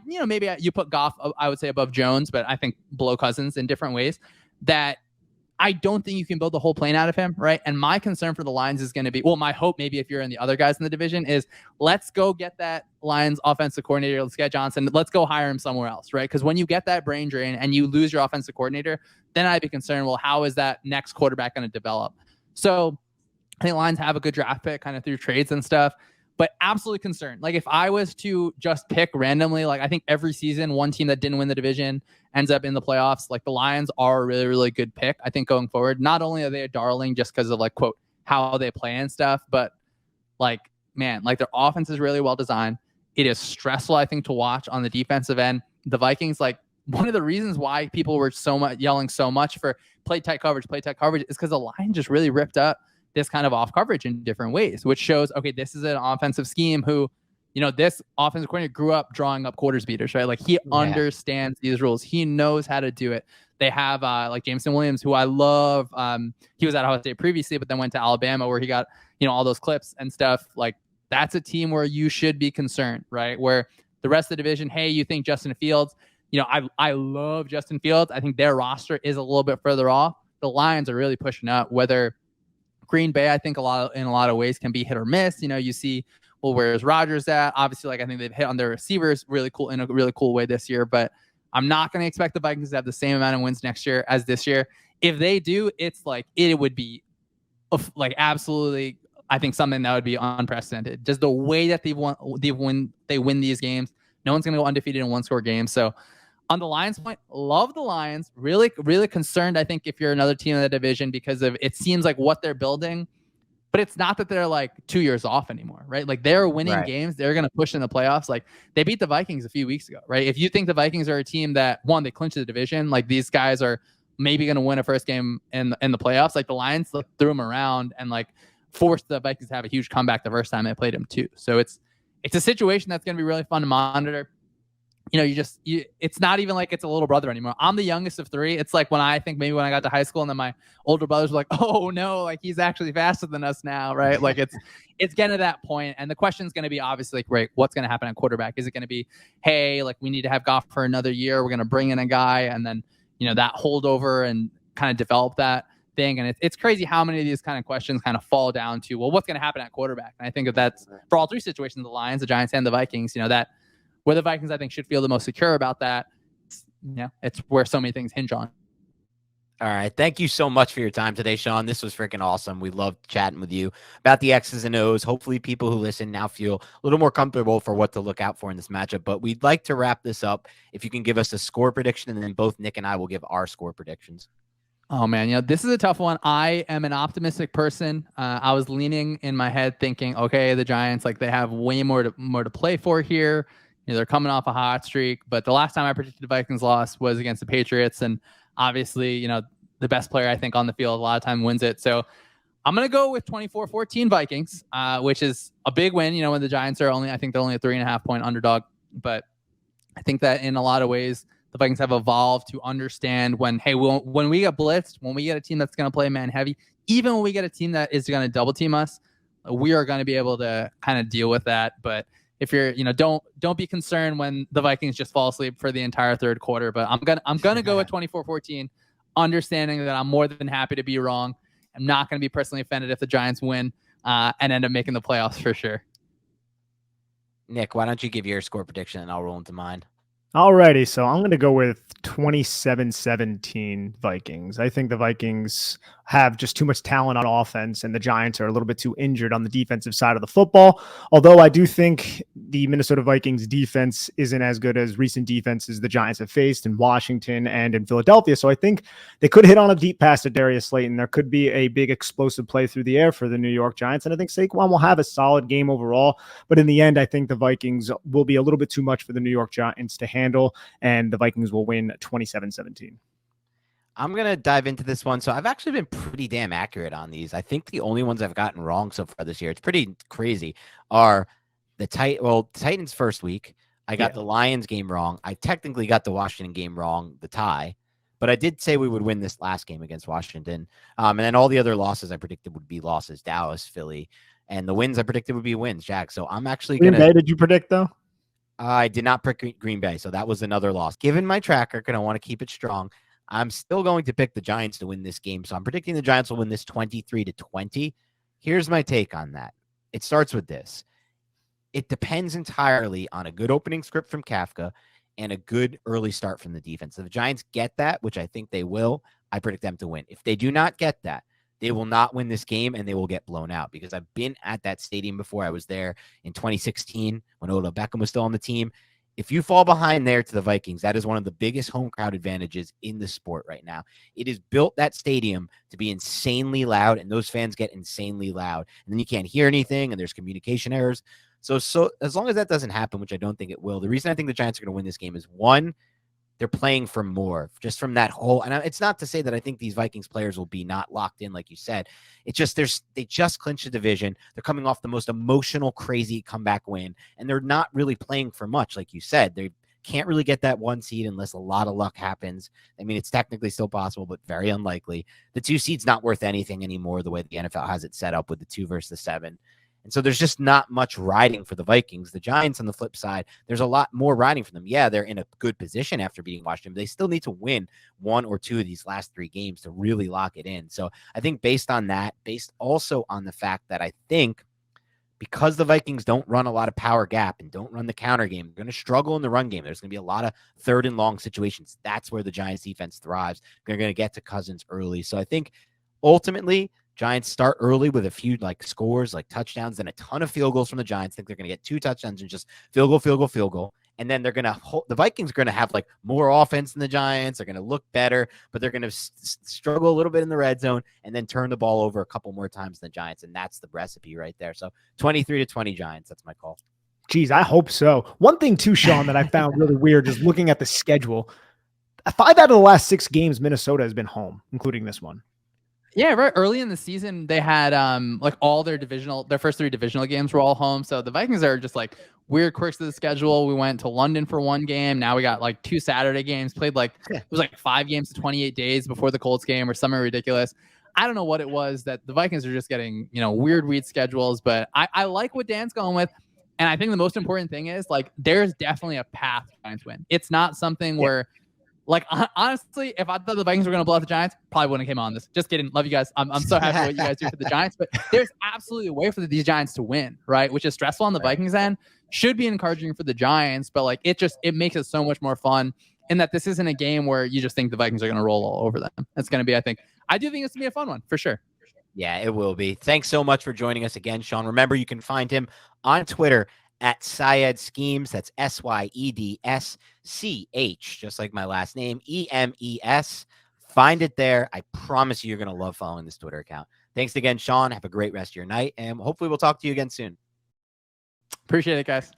maybe you put Goff, I would say above Jones, but I think below Cousins in different ways. That I don't think you can build the whole plane out of him, right? And my concern for the Lions is going to be, well, my hope maybe if you're in the other guys in the division is let's go get that Lions offensive coordinator. Let's get Johnson. Let's go hire him somewhere else, right? Because when you get that brain drain and you lose your offensive coordinator, then I'd be concerned, well, how is that next quarterback going to develop? So I think Lions have a good draft pick kind of through trades and stuff, but absolutely concerned. Like if I was to just pick randomly, like I think every season, one team that didn't win the division ends up in the playoffs. Like the Lions are a really, really good pick, I think, going forward. Not only are they a darling just because of like, quote, how they play and stuff, but like, man, like their offense is really well designed. It is stressful, I think, to watch on the defensive end. The Vikings, like one of the reasons why people were yelling so much for play tight coverage is because the Lions just really ripped up this kind of off coverage in different ways, which shows, okay, this is an offensive scheme who, this offensive coordinator grew up drawing up quarters beaters, right? Like he understands these rules. He knows how to do it. They have like Jameson Williams, who I love. He was at Ohio State previously, but then went to Alabama where he got, all those clips and stuff. Like that's a team where you should be concerned, right? Where the rest of the division, hey, you think Justin Fields, I love Justin Fields. I think their roster is a little bit further off. The Lions are really pushing up, whether Green Bay, I think in a lot of ways can be hit or miss. You see, well, where's Rodgers at? Obviously, like I think they've hit on their receivers really cool in a really cool way this year, but I'm not going to expect the Vikings to have the same amount of wins next year as this year. If they do, it's like it would be like absolutely, I think something that would be unprecedented. Just the way that they win these games. No one's going to go undefeated in one-score games. So on the Lions point, love the Lions. Really, really concerned, I think, if you're another team in the division because of it seems like what they're building, but it's not that they're like 2 years off anymore, right? Like they're winning games. They're going to push in the playoffs. Like they beat the Vikings a few weeks ago, right? If you think the Vikings are a team that, one, they clinched the division, like these guys are maybe going to win a first game in the playoffs, like the Lions threw them around and like forced the Vikings to have a huge comeback the first time they played them too. So it's a situation that's going to be really fun to monitor. It's not even like it's a little brother anymore. I'm the youngest of 3. It's like when I got to high school and then my older brothers were like, oh no, like he's actually faster than us now, right? Like it's getting to that point. And the question is going to be obviously like, right, what's going to happen at quarterback? Is it going to be, hey, like we need to have Goff for another year. We're going to bring in a guy and then, that holdover and kind of develop that thing. And it's crazy how many of these kind of questions kind of fall down to, well, what's going to happen at quarterback? And I think that's for all 3 situations, the Lions, the Giants, and the Vikings, that where the Vikings, I think, should feel the most secure about that. It's where so many things hinge on. All right. Thank you so much for your time today, Shawn. This was freaking awesome. We loved chatting with you about the X's and O's. Hopefully people who listen now feel a little more comfortable for what to look out for in this matchup. But we'd like to wrap this up. If you can give us a score prediction, and then both Nick and I will give our score predictions. Oh man, this is a tough one. I am an optimistic person. I was leaning in my head thinking, okay, the Giants, like they have way more to play for here. They're coming off a hot streak, but the last time I predicted the Vikings loss was against the Patriots, and obviously, the best player I think on the field a lot of time wins it. So I'm going to go with 24-14 Vikings, which is a big win, when the Giants are I think they're only a 3.5 point underdog. But I think that in a lot of ways, the Vikings have evolved to understand when we get blitzed, when we get a team that's going to play man heavy, even when we get a team that is going to double team us, we are going to be able to kind of deal with that. But if you're, don't be concerned when the Vikings just fall asleep for the entire third quarter. But I'm gonna go with 24-14, understanding that I'm more than happy to be wrong. I'm not going to be personally offended if the Giants win and end up making the playoffs for sure. Nick, why don't you give your score prediction and I'll roll into mine? Alrighty, so I'm going to go with 27-17 Vikings. I think the Vikings have just too much talent on offense, and the Giants are a little bit too injured on the defensive side of the football. Although I do think the Minnesota Vikings defense isn't as good as recent defenses the Giants have faced in Washington and in Philadelphia. So I think they could hit on a deep pass to Darius Slayton. There could be a big explosive play through the air for the New York Giants. And I think Saquon will have a solid game overall. But in the end, I think the Vikings will be a little bit too much for the New York Giants to handle, and the Vikings will win 27-17. I'm going to dive into this one. So I've actually been pretty damn accurate on these. I think the only ones I've gotten wrong so far this year, it's pretty crazy, are the Titans first week. I got the Lions game wrong. I technically got the Washington game wrong, the tie, but I did say we would win this last game against Washington. And then all the other losses I predicted would be losses, Dallas, Philly, and the wins I predicted would be wins, Jack. So I'm actually going to... Green Bay, did you predict though? I did not pick Green Bay, so that was another loss. Given my track record, I want to keep it strong. I'm still going to pick the Giants to win this game. So I'm predicting the Giants will win this 23-20. Here's my take on that. It starts with this. It depends entirely on a good opening script from Kafka and a good early start from the defense. If the Giants get that, which I think they will, I predict them to win. If they do not get that, they will not win this game and they will get blown out, because I've been at that stadium before. I was there in 2016 when Odell Beckham was still on the team. If you fall behind there to the Vikings, that is one of the biggest home crowd advantages in the sport right now. It is built, that stadium, to be insanely loud, and those fans get insanely loud. And then you can't hear anything, and there's communication errors. So as long as that doesn't happen, which I don't think it will, the reason I think the Giants are going to win this game is, one, they're playing for more, just from that whole, and it's not to say that I think these Vikings players will be not locked in, like you said. It's just they just clinched the division. They're coming off the most emotional, crazy comeback win, and they're not really playing for much, like you said. They can't really get that 1 seed unless a lot of luck happens. I mean, it's technically still possible, but very unlikely. The 2 seed's not worth anything anymore, the way the NFL has it set up with the 2 versus the 7. And so there's just not much riding for the Vikings. The Giants, on the flip side, there's a lot more riding for them. Yeah, they're in a good position after beating Washington, but they still need to win 1 or 2 of these last 3 games to really lock it in. So I think based on that, based also on the fact that I think because the Vikings don't run a lot of power gap and don't run the counter game, they're going to struggle in the run game. There's going to be a lot of 3rd and long situations. That's where the Giants defense thrives. They're going to get to Cousins early. So I think ultimately, Giants start early with a few scores, like touchdowns, then a ton of field goals from the Giants. I think they're going to get 2 touchdowns and just field goal. And then they're going to the Vikings are going to have more offense than the Giants. They're going to look better, but they're going to struggle a little bit in the red zone and then turn the ball over a couple more times than the Giants. And that's the recipe right there. So 23-20 Giants. That's my call. Geez, I hope so. One thing too, Shawn, that I found really weird, just looking at the schedule, 5 out of the last 6 games, Minnesota has been home, including this one. Yeah, right. Early in the season, they had all their first 3 divisional games were all home. So the Vikings are just weird quirks of the schedule. We went to London for 1 game. Now we got 2 Saturday games. Played it was 5 games to 28 days before the Colts game or something ridiculous. I don't know what it was that the Vikings are just getting weird schedules. But I like what Dan's going with, and I think the most important thing is there's definitely a path to Giants win. It's not something where. Honestly, if I thought the Vikings were going to blow out the Giants, probably wouldn't have came on this. Just kidding. Love you guys. I'm so happy what you guys do for the Giants. But there's absolutely a way for these Giants to win, right? Which is stressful on the Vikings end. Should be encouraging for the Giants, but it makes it so much more fun. and that this isn't a game where you just think the Vikings are going to roll all over them. It's going to be, I do think it's going to be a fun one for sure. Yeah, it will be. Thanks so much for joining us again, Shawn. Remember, you can find him on Twitter at SyedSchemes. That's SYEDSCH, just like my last name, EMES. Find it there. I promise you're going to love following this Twitter account. Thanks again, Shawn. Have a great rest of your night, and hopefully we'll talk to you again soon. Appreciate it, guys.